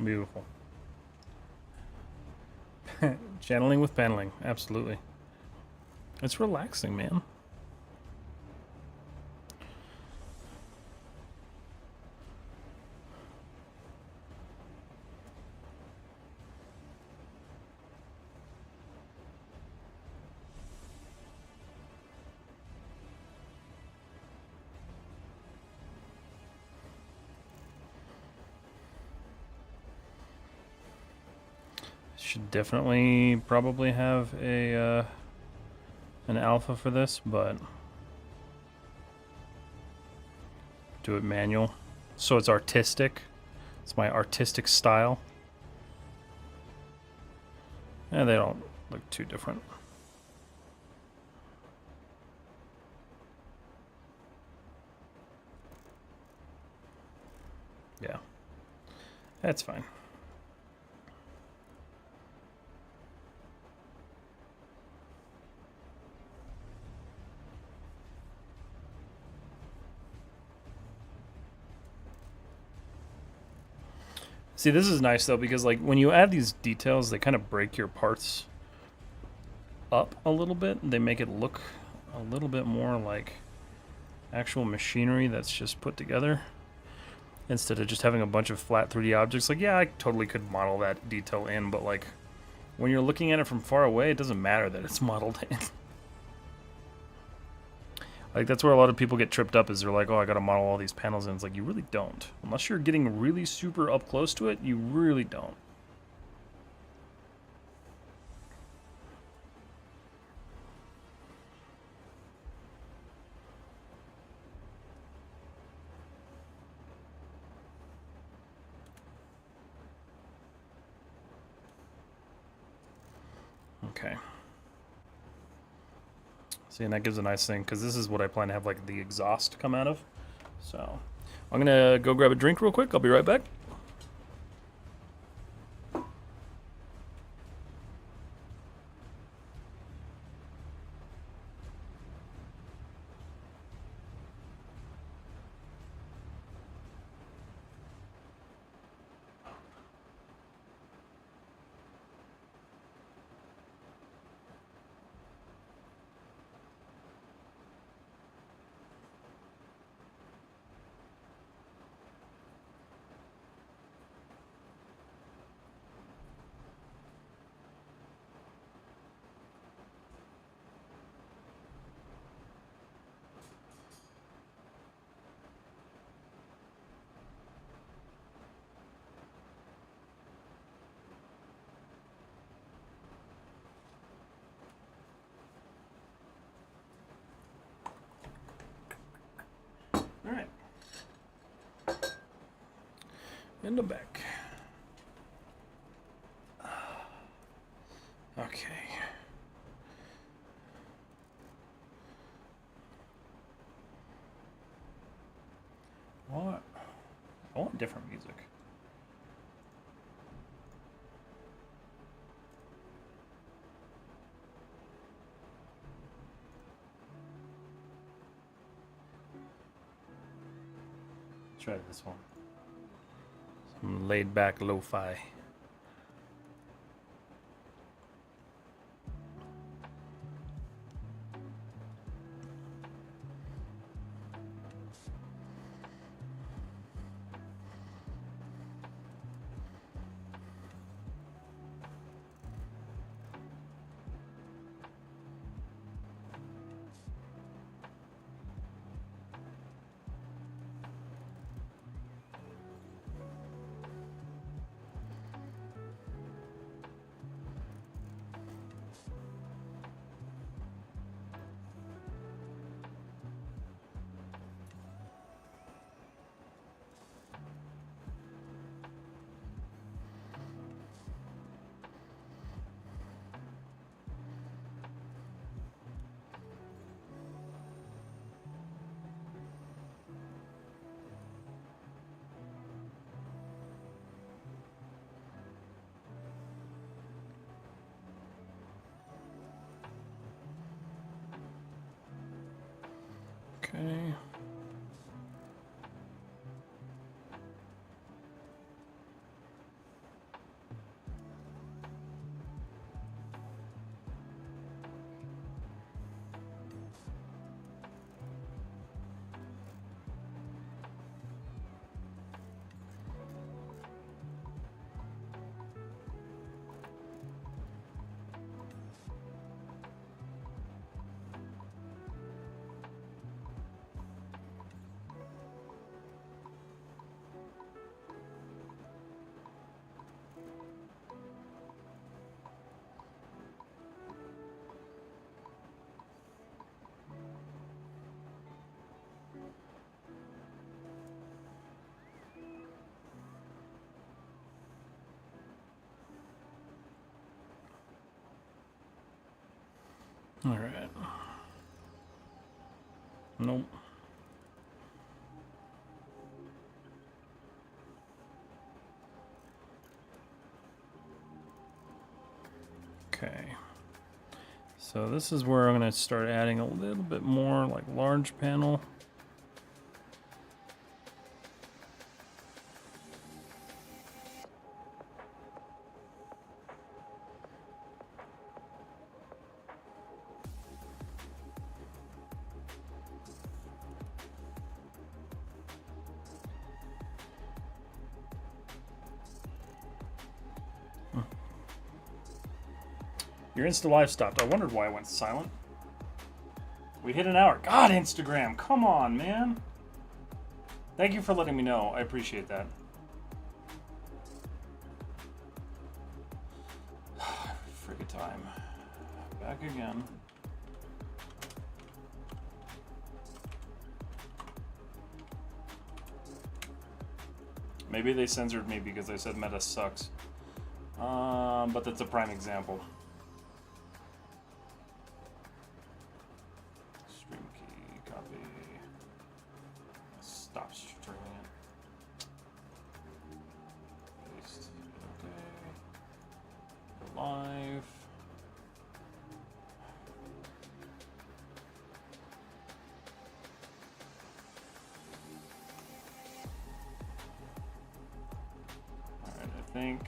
Beautiful. Channeling with paneling, absolutely. It's relaxing, man. Should definitely probably have a an alpha for this, but do it manual. So it's artistic. It's my artistic style. And they don't look too different. Yeah. That's fine. See, this is nice though, because like when you add these details, they kind of break your parts up a little bit. They make it look a little bit more like actual machinery that's just put together, instead of just having a bunch of flat 3D objects. Like, yeah, I totally could model that detail in, but like when you're looking at it from far away, it doesn't matter that it's modeled in. Like, that's where a lot of people get tripped up, is they're like, oh, I gotta model all these panels in. It's like, you really don't. Unless you're getting really super up close to it, you really don't. Okay. See, and that gives a nice thing, because this is what I plan to have, like, the exhaust come out of. So, I'm gonna go grab a drink real quick. I'll be right back. Alright. In the back. Okay. What? I want different music. Try this one. Some laid back lo-fi. Okay. All right. Nope. Okay. So this is where I'm going to start adding a little bit more like large panel. Your Insta Live stopped. I wondered why it went silent. We hit an hour. God, Instagram, come on, man. Thank you for letting me know. I appreciate that. Friggin' time. Back again. Maybe they censored me because I said Meta sucks. But that's a prime example. Stream key, copy. Stop streaming it. Paste. Okay. Live. Alright, I think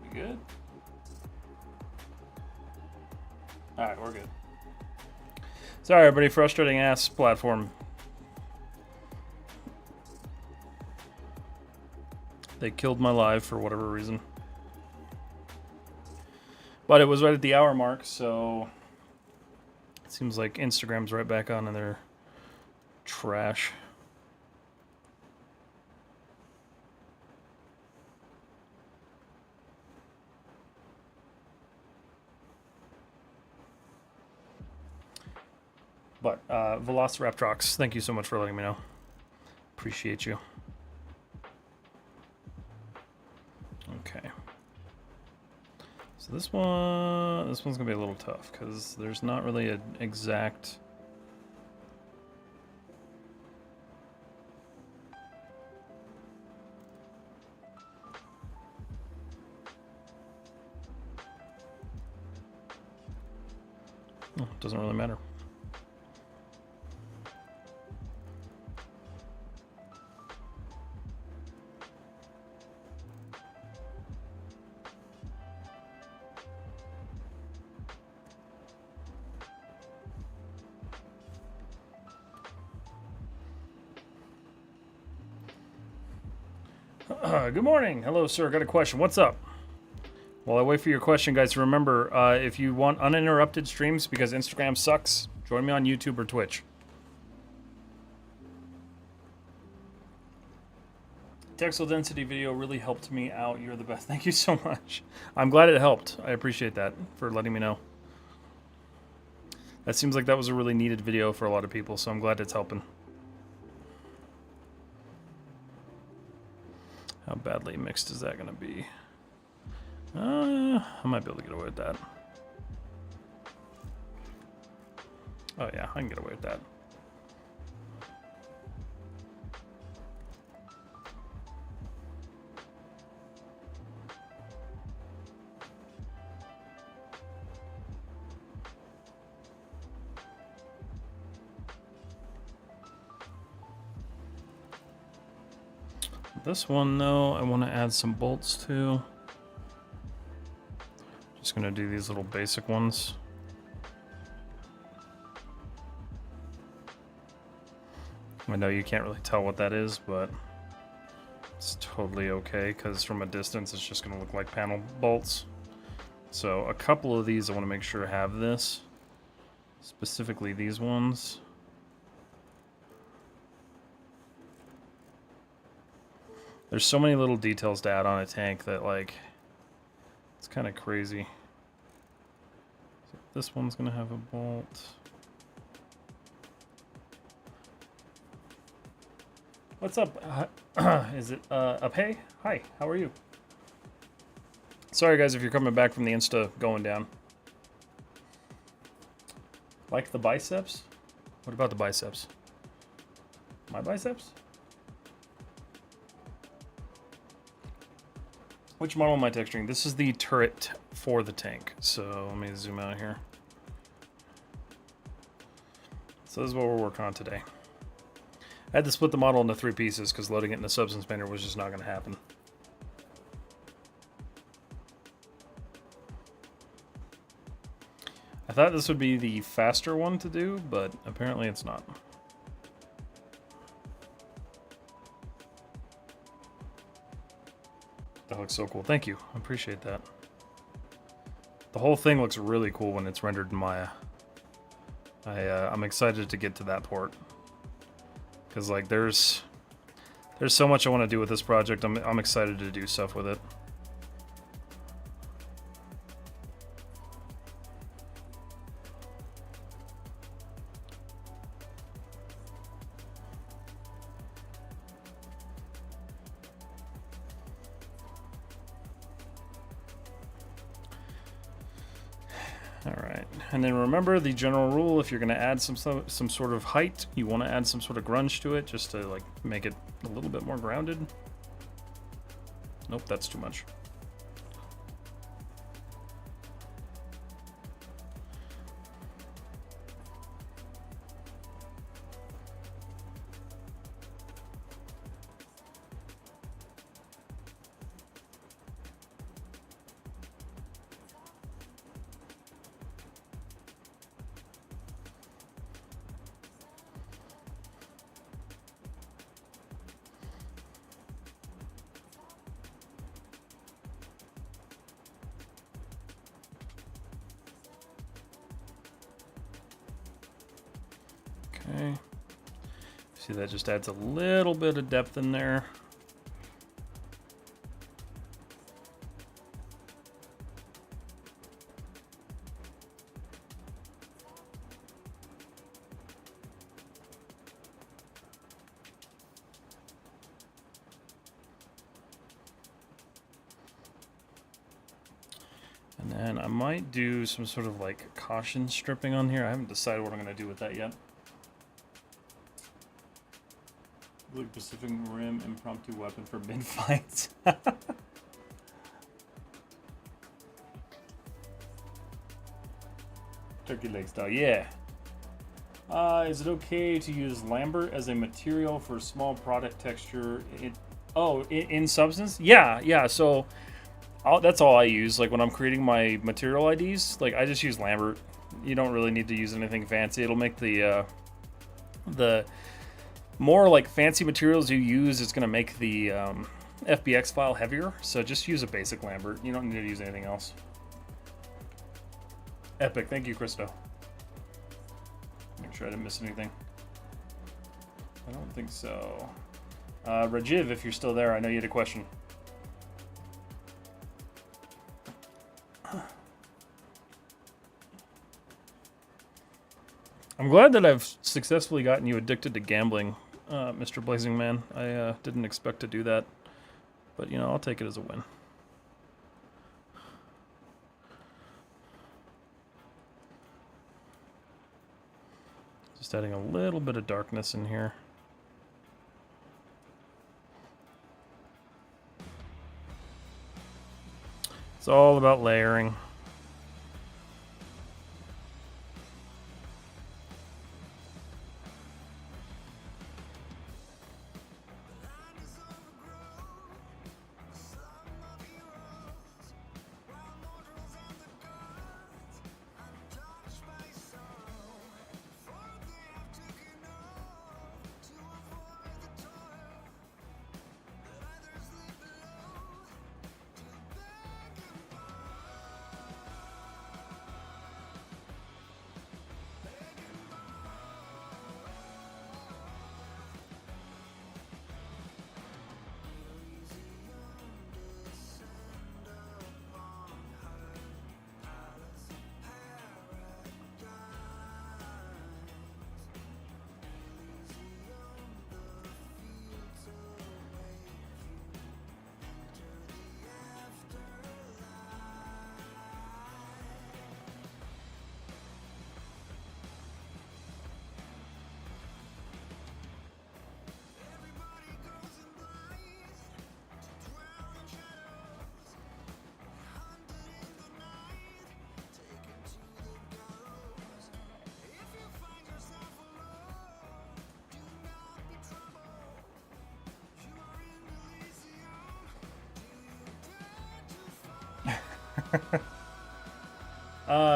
we good? Alright, we're good. Sorry, everybody. Frustrating ass platform. They killed my live for whatever reason. But it was right at the hour mark, so it seems like Instagram's right back on in their trash. But Velociraptrox, thank you so much for letting me know. Appreciate you. Okay. So this one's gonna be a little tough because there's not really an exact. Oh, it doesn't really matter. Good morning. Hello, sir. Got a question. What's up? While I wait for your question, guys, remember, if you want uninterrupted streams because Instagram sucks, join me on YouTube or Twitch. Texel density video really helped me out. You're the best. Thank you so much. I'm glad it helped. I appreciate that for letting me know. That seems like that was a really needed video for a lot of people, so I'm glad it's helping. How badly mixed is that going to be? I might be able to get away with that. Oh yeah, I can get away with that. This one, though, I want to add some bolts to. Just going to do these little basic ones. I know you can't really tell what that is, but it's totally okay because from a distance it's just going to look like panel bolts. So a couple of these I want to make sure have this. Specifically these ones. There's so many little details to add on a tank that, like, it's kind of crazy. So this one's going to have a bolt. What's up? Is it Ape? Hi, how are you? Sorry, guys, if you're coming back from the Insta going down. Like the biceps? What about the biceps? My biceps? Which model am I texturing? This is the turret for the tank. So let me zoom out here. So this is what we're working on today. I had to split the model into 3 pieces because loading it in the substance painter was just not going to happen. I thought this would be the faster one to do, but apparently it's not. That looks so cool. Thank you. I appreciate that. The whole thing looks really cool when it's rendered in Maya. I'm excited to get to that port. Because like there's so much I want to do with this project. I'm excited to do stuff with it. Alright, and then remember the general rule, if you're going to add some sort of height, you want to add some sort of grunge to it, just to like make it a little bit more grounded. Nope, that's too much. Okay. See, that just adds a little bit of depth in there. And then I might do some sort of like caution stripping on here. I haven't decided what I'm going to do with that yet. Like Pacific Rim impromptu weapon for mid fights. Turkey leg style, yeah. Is it okay to use Lambert as a material for small product texture? In Substance? Yeah. So that's all I use. Like when I'm creating my material IDs, like I just use Lambert. You don't really need to use anything fancy. It'll make the more like fancy materials you use, it's going to make the FBX file heavier. So just use a basic Lambert. You don't need to use anything else. Epic. Thank you, Christo. Make sure I didn't miss anything. I don't think so. Rajiv, if you're still there, I know you had a question. I'm glad that I've successfully gotten you addicted to gambling, Mr. Blazing Man. I didn't expect to do that, but you know, I'll take it as a win. Just adding a little bit of darkness in here. It's all about layering.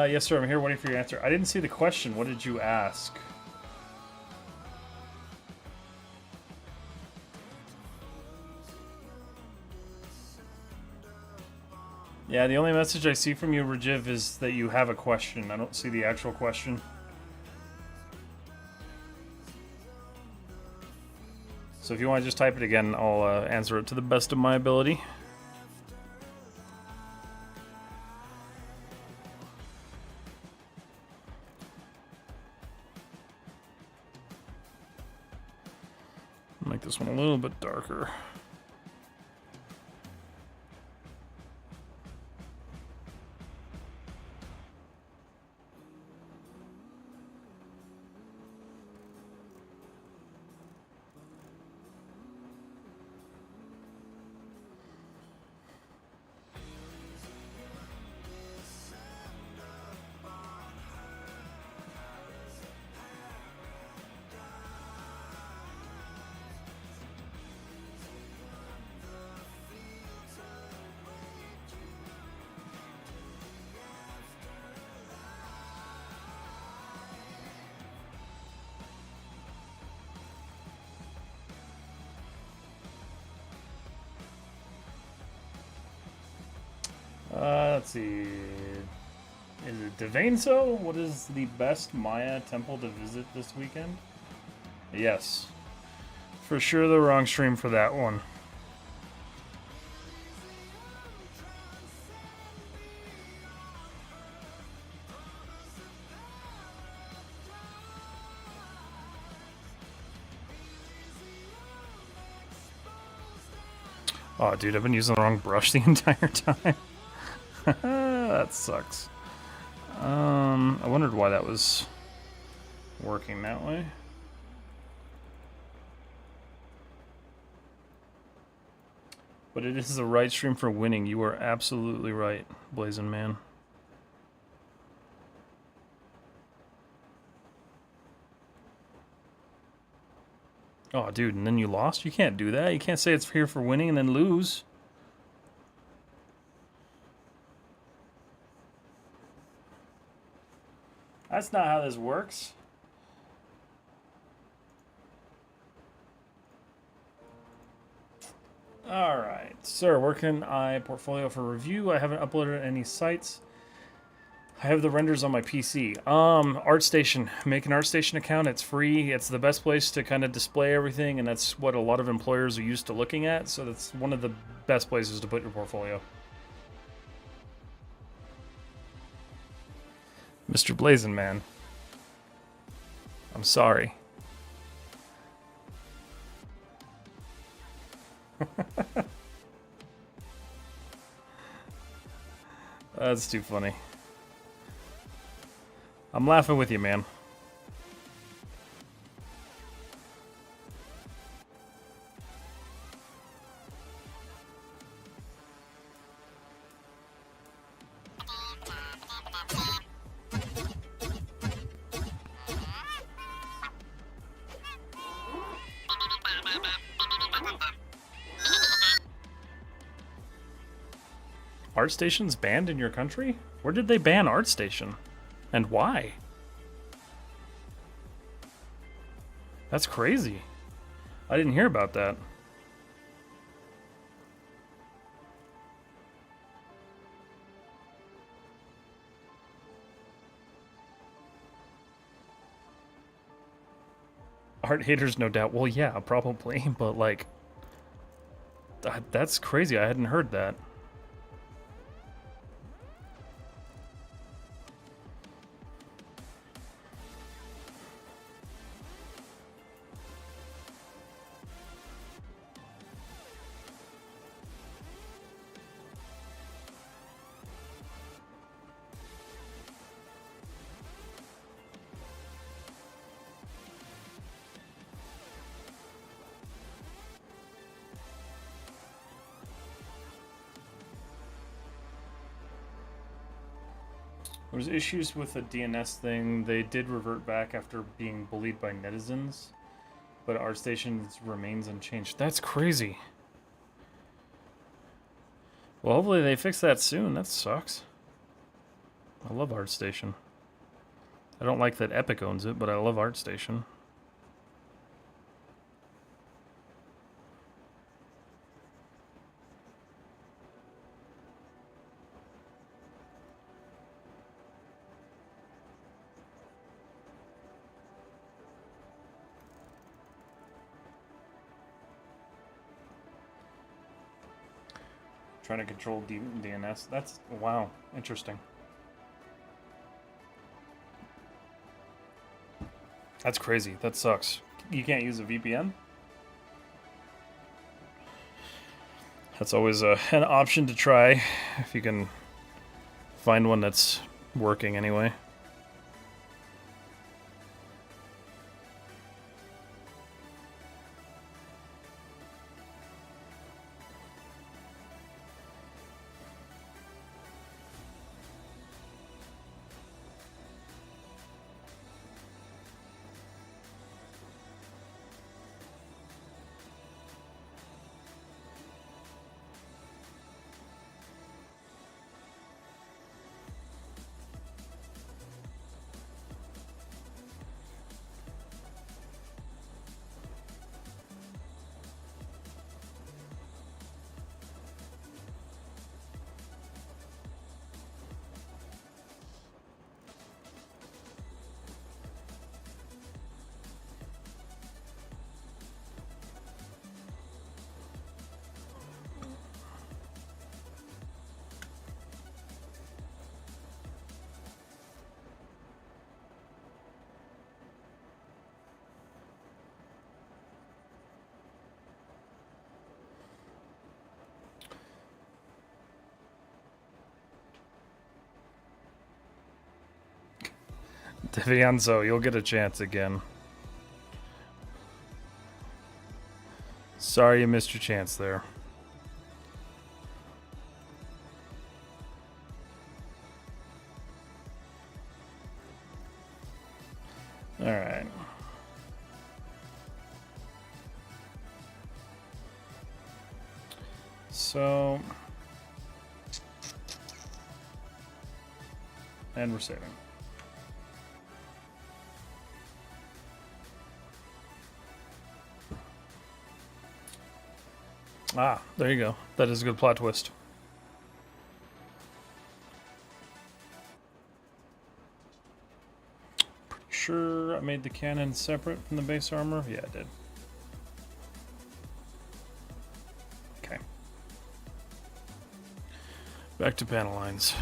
Yes, sir. I'm here waiting for your answer. I didn't see the question. What did you ask? Yeah, the only message I see from you, Rajiv, is that you have a question. I don't see the actual question. So if you want to just type it again, I'll answer it to the best of my ability. Make this one a little bit darker. Let's see. Is it Devainso? What is the best Maya temple to visit this weekend? Yes. For sure the wrong stream for that one. Oh, dude, I've been using the wrong brush the entire time. That sucks. I wondered why that was working that way. But it is the right stream for winning. You are absolutely right, Blazing Man. Oh, dude, and then you lost? You can't do that. You can't say it's here for winning and then lose. That's not how this works. Alright, sir, where can I portfolio for review? I haven't uploaded any sites. I have the renders on my PC. ArtStation. Make an ArtStation account. It's free. It's the best place to kind of display everything, and that's what a lot of employers are used to looking at, so that's one of the best places to put your portfolio. Mr. Blazin' Man. I'm sorry. That's too funny. I'm laughing with you, man. ArtStation's banned in your country? Where did they ban ArtStation? And why? That's crazy. I didn't hear about that. Art haters, no doubt. Well, yeah, probably, but like... That's crazy. I hadn't heard that. There was issues with the DNS thing. They did revert back after being bullied by netizens, but ArtStation remains unchanged. That's crazy. Well, hopefully they fix that soon. That sucks. I love ArtStation. I don't like that Epic owns it, but I love ArtStation. Trying to control DNS. That's, wow, interesting. That's crazy. That sucks. You can't use a VPN? That's always an option to try if you can find one that's working anyway. Devianzo, you'll get a chance again. Sorry you missed your chance there. Alright. So... and we're saving. Ah, there you go. That is a good plot twist. Pretty sure I made the cannon separate from the base armor. Yeah, I did. Okay. Back to panel lines.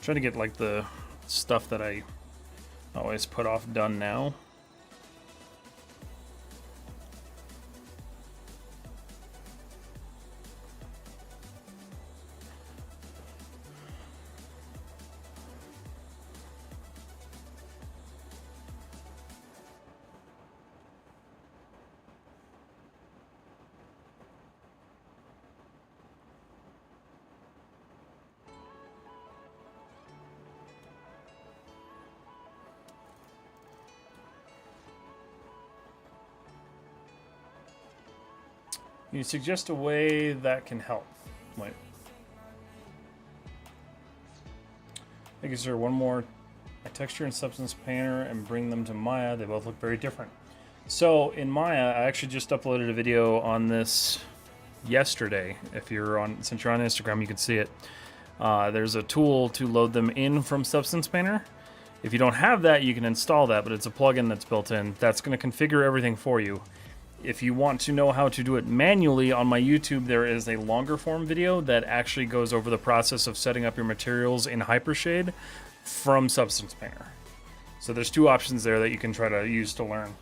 Trying to get like the stuff that I always put off done now. You suggest a way that can help. Wait. I guess there one more. A texture and substance painter and bring them to Maya. They both look very different. So in Maya, I actually just uploaded a video on this yesterday. If you're on, since you're on Instagram, you can see it. There's a tool to load them in from Substance Painter. If you don't have that, you can install that, but it's a plugin that's built in. That's going to configure everything for you. If you want to know how to do it manually, on my YouTube there is a longer form video that actually goes over the process of setting up your materials in Hypershade from Substance Painter. So there's two options there that you can try to use to learn.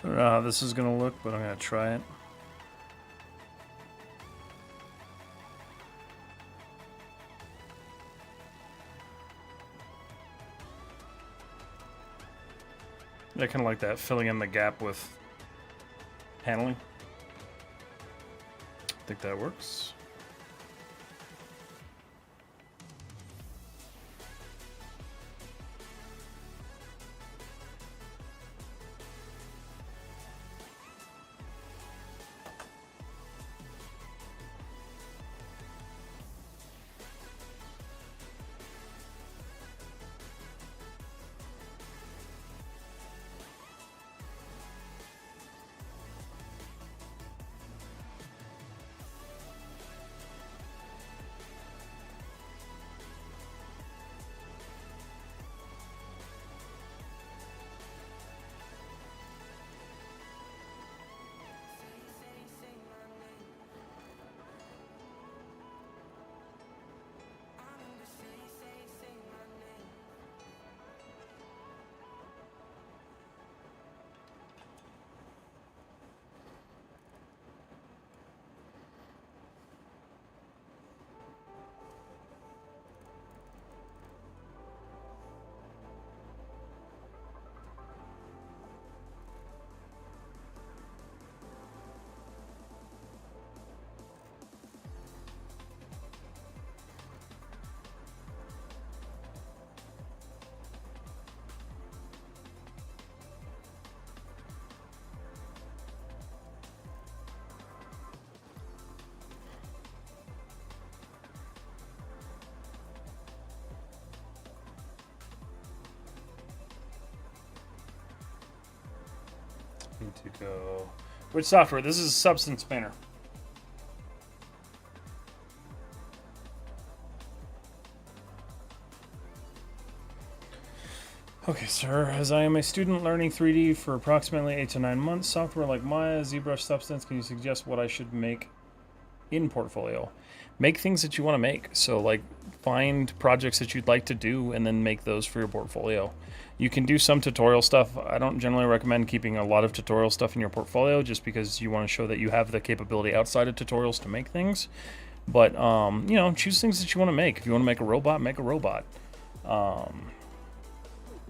I don't know how this is gonna look, but I'm gonna try it. I kind of like that, filling in the gap with paneling. I think that works. Need to go. Which software? This is Substance Painter. Okay, sir. As I am a student learning 3D for approximately 8 to 9 months, software like Maya, ZBrush, Substance, can you suggest what I should make in portfolio? Make things that you want to make. So, like, find projects that you'd like to do and then make those for your portfolio. You can do some tutorial stuff. I don't generally recommend keeping a lot of tutorial stuff in your portfolio just because you want to show that you have the capability outside of tutorials to make things. But, you know, choose things that you want to make. If you want to make a robot, make a robot.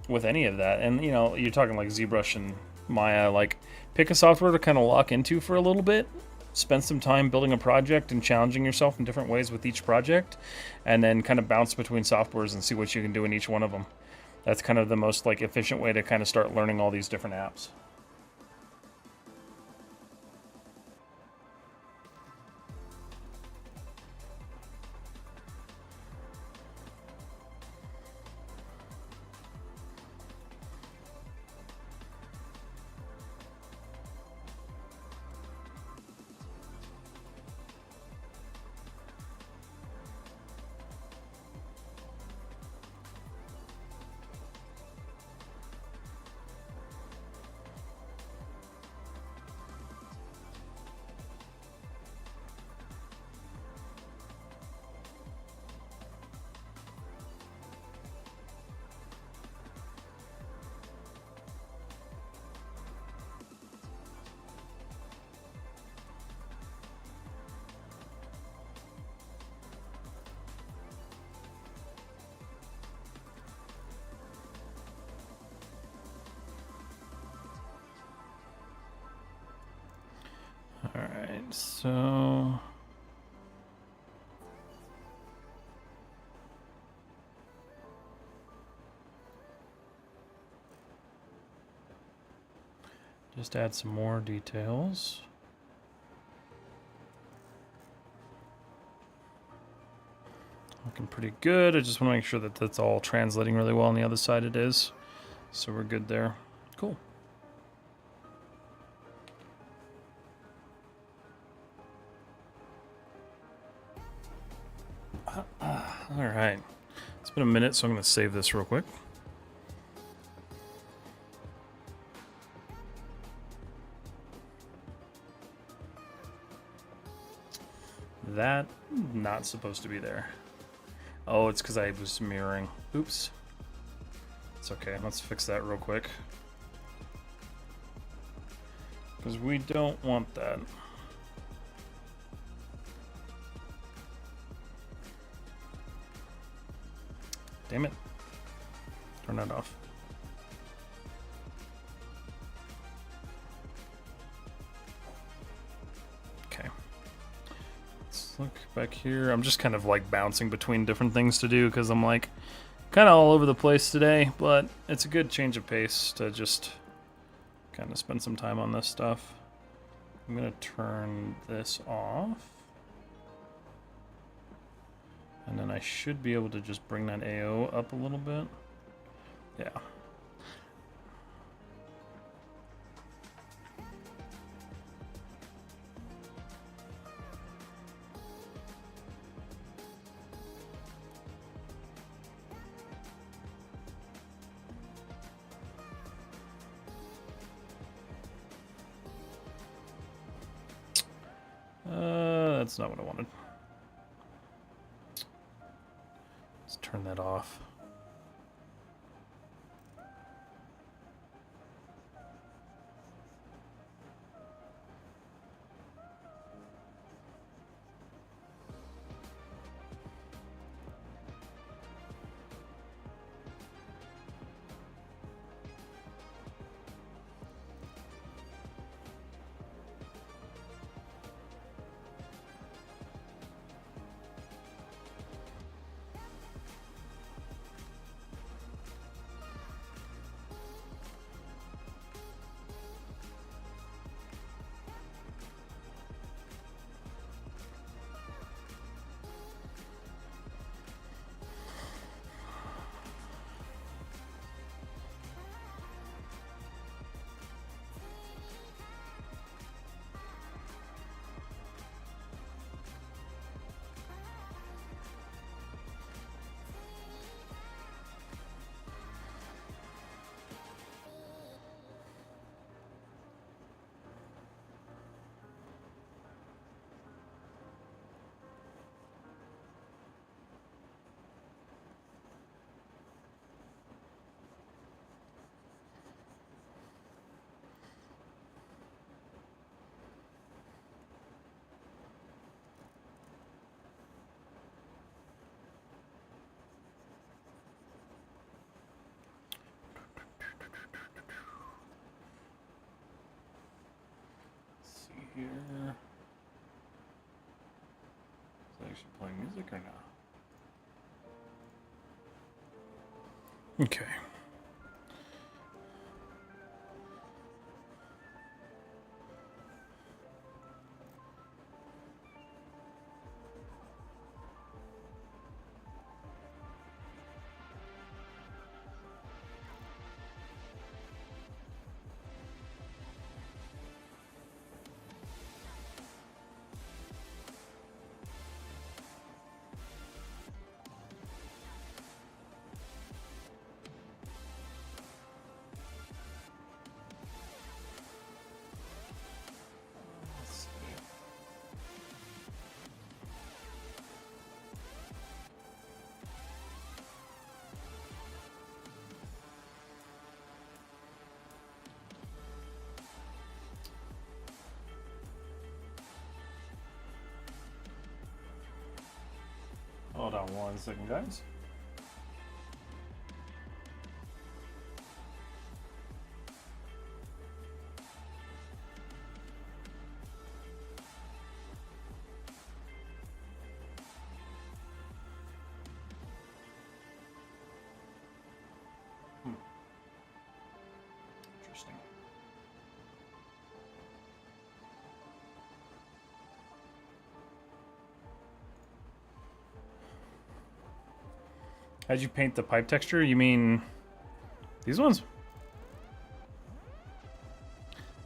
With any of that. And, you know, you're talking like ZBrush and Maya, like, pick a software to kind of lock into for a little bit. Spend some time building a project and challenging yourself in different ways with each project, and then kind of bounce between softwares and see what you can do in each one of them. That's kind of the most like efficient way to kind of start learning all these different apps. Alright, so just add some more details. Looking pretty good. I just want to make sure that that's all translating really well on the other side. It is. So we're good there. Cool. All right. It's been a minute, so I'm going to save this real quick. That not supposed to be there. Oh, it's because I was mirroring. Oops. It's okay. Let's fix that real quick. Because we don't want that. Damn it. Turn that off. Okay. Let's look back here. I'm just kind of like bouncing between different things to do because I'm like kind of all over the place today, but it's a good change of pace to just kind of spend some time on this stuff. I'm gonna turn this off. And then I should be able to just bring that AO up a little bit. Yeah. That's not what I wanted. Let's turn that off. Here. Is that actually playing music or not? Okay. Hold on 1 second, guys. Interesting. How'd you paint the pipe texture? You mean these ones?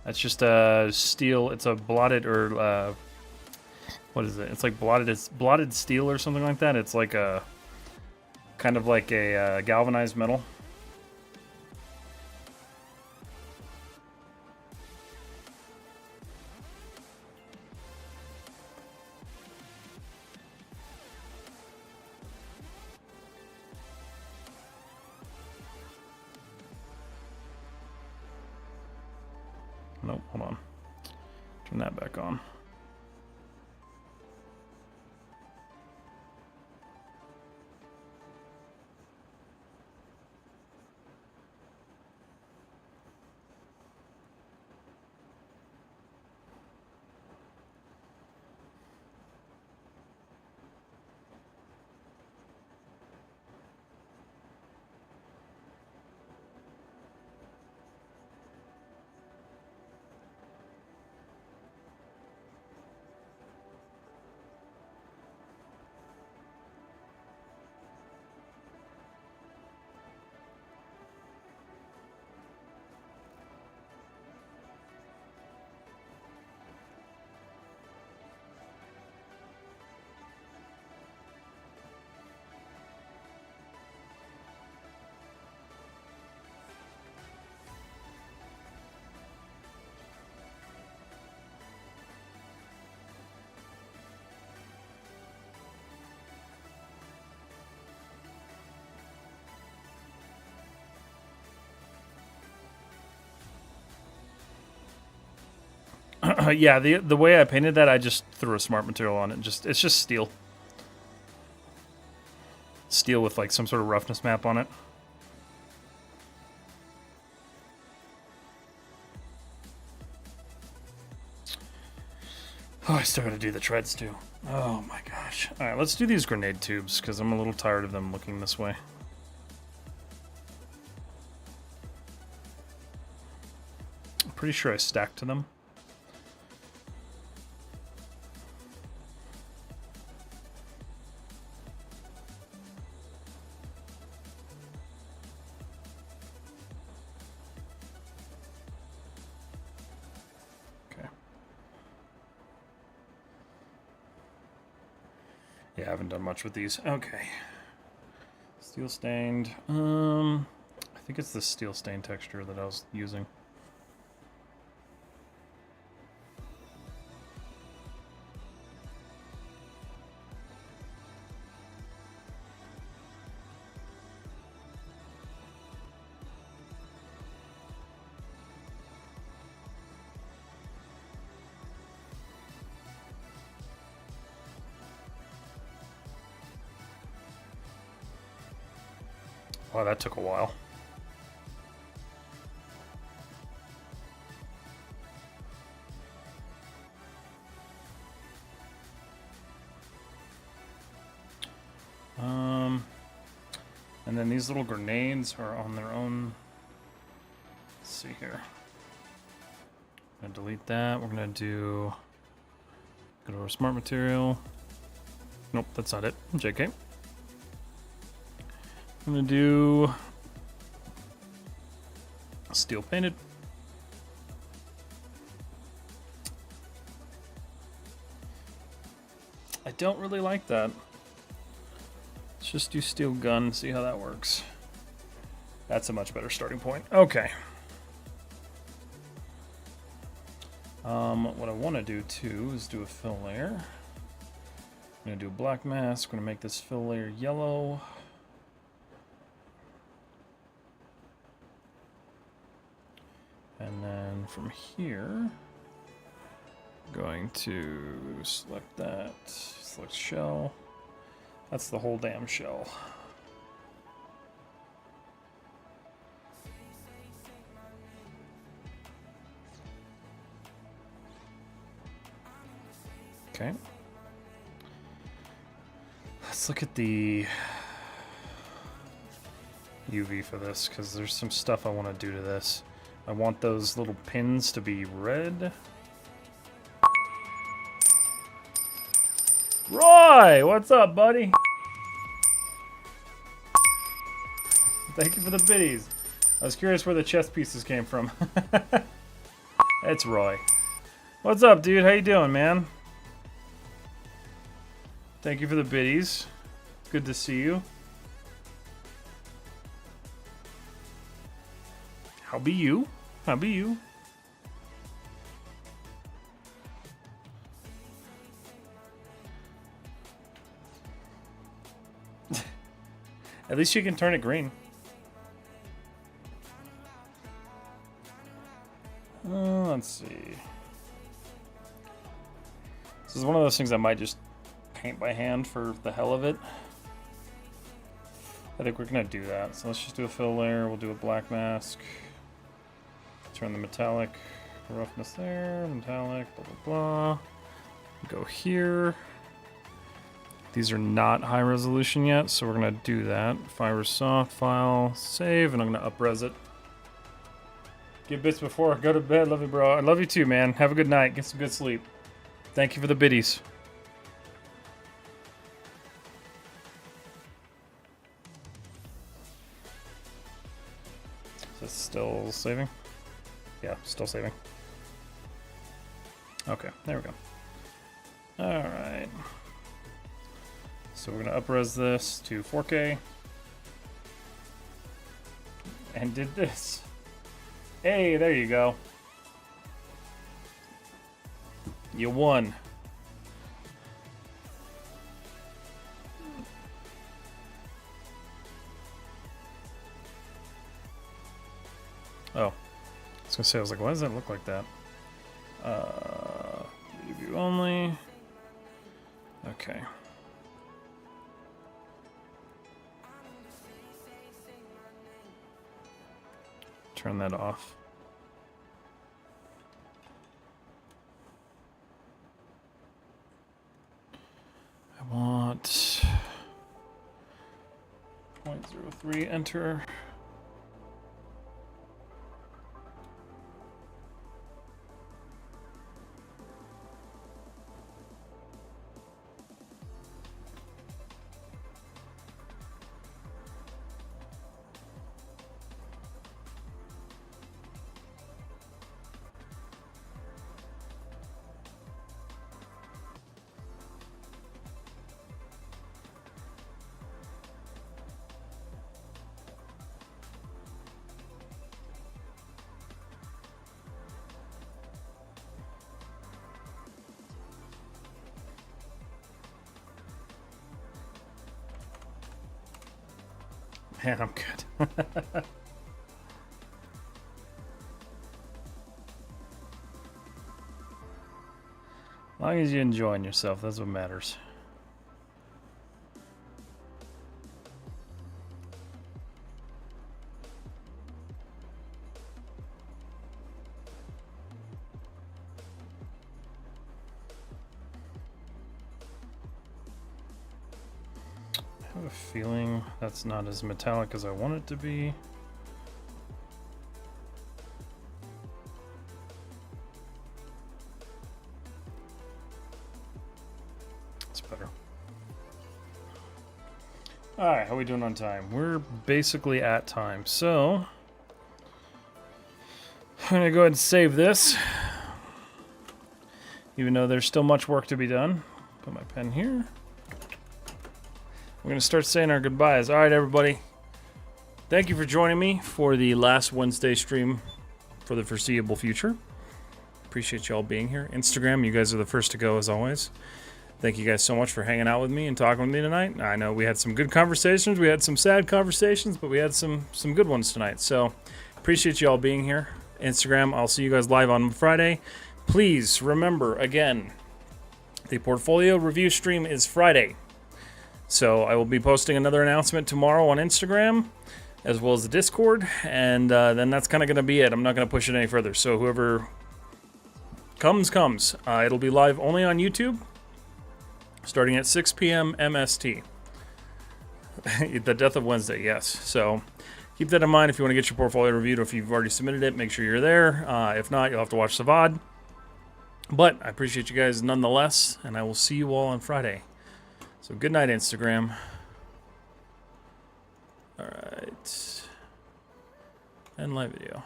That's just a steel. It's a blotted or what is it? It's like blotted. It's blotted steel or something like that. It's like a kind of like a galvanized metal. Nope, hold on. Turn that back on. Yeah, the way I painted that, I just threw a smart material on it. It's just steel. Steel with like some sort of roughness map on it. Oh, I still gotta do the treads too. Oh my gosh. Alright, let's do these grenade tubes, because I'm a little tired of them looking this way. I'm pretty sure I stacked them. Yeah, I haven't done much with these. Okay. Steel stained. I think it's the steel stained texture that I was using. Wow, that took a while. And then these little grenades are on their own. Let's see here. I'm gonna delete that. We're gonna do go to our smart material. Nope, that's not it. JK. I'm gonna do steel painted. I don't really like that. Let's just do steel gun, see how that works. That's a much better starting point. Okay. What I want to do too is do a fill layer. I'm gonna do a black mask. I'm gonna make this fill layer yellow. And then from here, I'm going to select that, select shell. That's the whole damn shell. Okay. Let's look at the UV for this, because there's some stuff I want to do to this. I want those little pins to be red. Roy, what's up, buddy? Thank you for the biddies. I was curious where the chess pieces came from. It's Roy. What's up, dude? How you doing, man? Thank you for the biddies. Good to see you. How be you? How be you? At least you can turn it green. Let's see. This is one of those things I might just paint by hand for the hell of it. I think we're gonna do that. So let's just do a fill layer. We'll do a black mask. Turn the metallic roughness there. Metallic, blah, blah, blah. Go here. These are not high resolution yet, so we're gonna do that. Fiber soft file, save, and I'm gonna up-res it. Get bits before I go to bed. Love you, bro. I love you too, man. Have a good night. Get some good sleep. Thank you for the biddies. Is this still saving? Yeah, still saving. Okay, there we go. Alright. So we're going to up-res this to 4K. And did this. Hey, there you go. You won. Oh. I was gonna say, I was like, why does that look like that? View only. Okay. Turn that off. I want 0.03 enter. Man, I'm good. As long as you're enjoying yourself, that's what matters. I have a feeling that's not as metallic as I want it to be. It's better. Alright, how are we doing on time? We're basically at time, so I'm gonna go ahead and save this. Even though there's still much work to be done. Put my pen here. We're going to start saying our goodbyes. All right, everybody. Thank you for joining me for the last Wednesday stream for the foreseeable future. Appreciate you all being here. Instagram, you guys are the first to go as always. Thank you guys so much for hanging out with me and talking with me tonight. I know we had some good conversations. We had some sad conversations, but we had some good ones tonight. So appreciate you all being here. Instagram, I'll see you guys live on Friday. Please remember, again, the portfolio review stream is Friday. So I will be posting another announcement tomorrow on Instagram, as well as the Discord, and then that's kind of going to be it. I'm not going to push it any further. So whoever comes. It'll be live only on YouTube, starting at 6 p.m. MST. The death of Wednesday, yes. So keep that in mind if you want to get your portfolio reviewed, or if you've already submitted it, make sure you're there. If not, you'll have to watch the VOD. But I appreciate you guys nonetheless, and I will see you all on Friday. So good night, Instagram. Alright. And live video.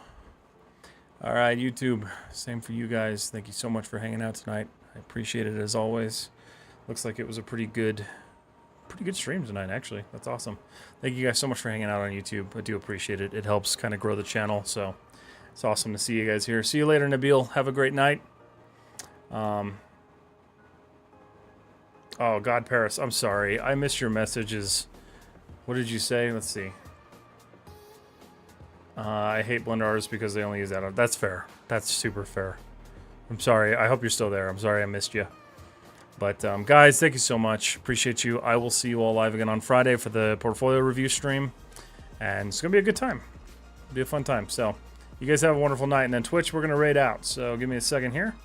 Alright, YouTube. Same for you guys. Thank you so much for hanging out tonight. I appreciate it as always. Looks like it was a pretty good stream tonight, actually. That's awesome. Thank you guys so much for hanging out on YouTube. I do appreciate it. It helps kind of grow the channel, so it's awesome to see you guys here. See you later, Nabil. Have a great night. Oh, God, Paris, I'm sorry. I missed your messages. What did you say? Let's see. I hate Blender artists because they only use that. That's fair. That's super fair. I'm sorry. I hope you're still there. I'm sorry I missed you. But guys, thank you so much. Appreciate you. I will see you all live again on Friday for the portfolio review stream. And it's going to be a good time. It'll be a fun time. So you guys have a wonderful night. And then Twitch, we're going to raid out. So give me a second here.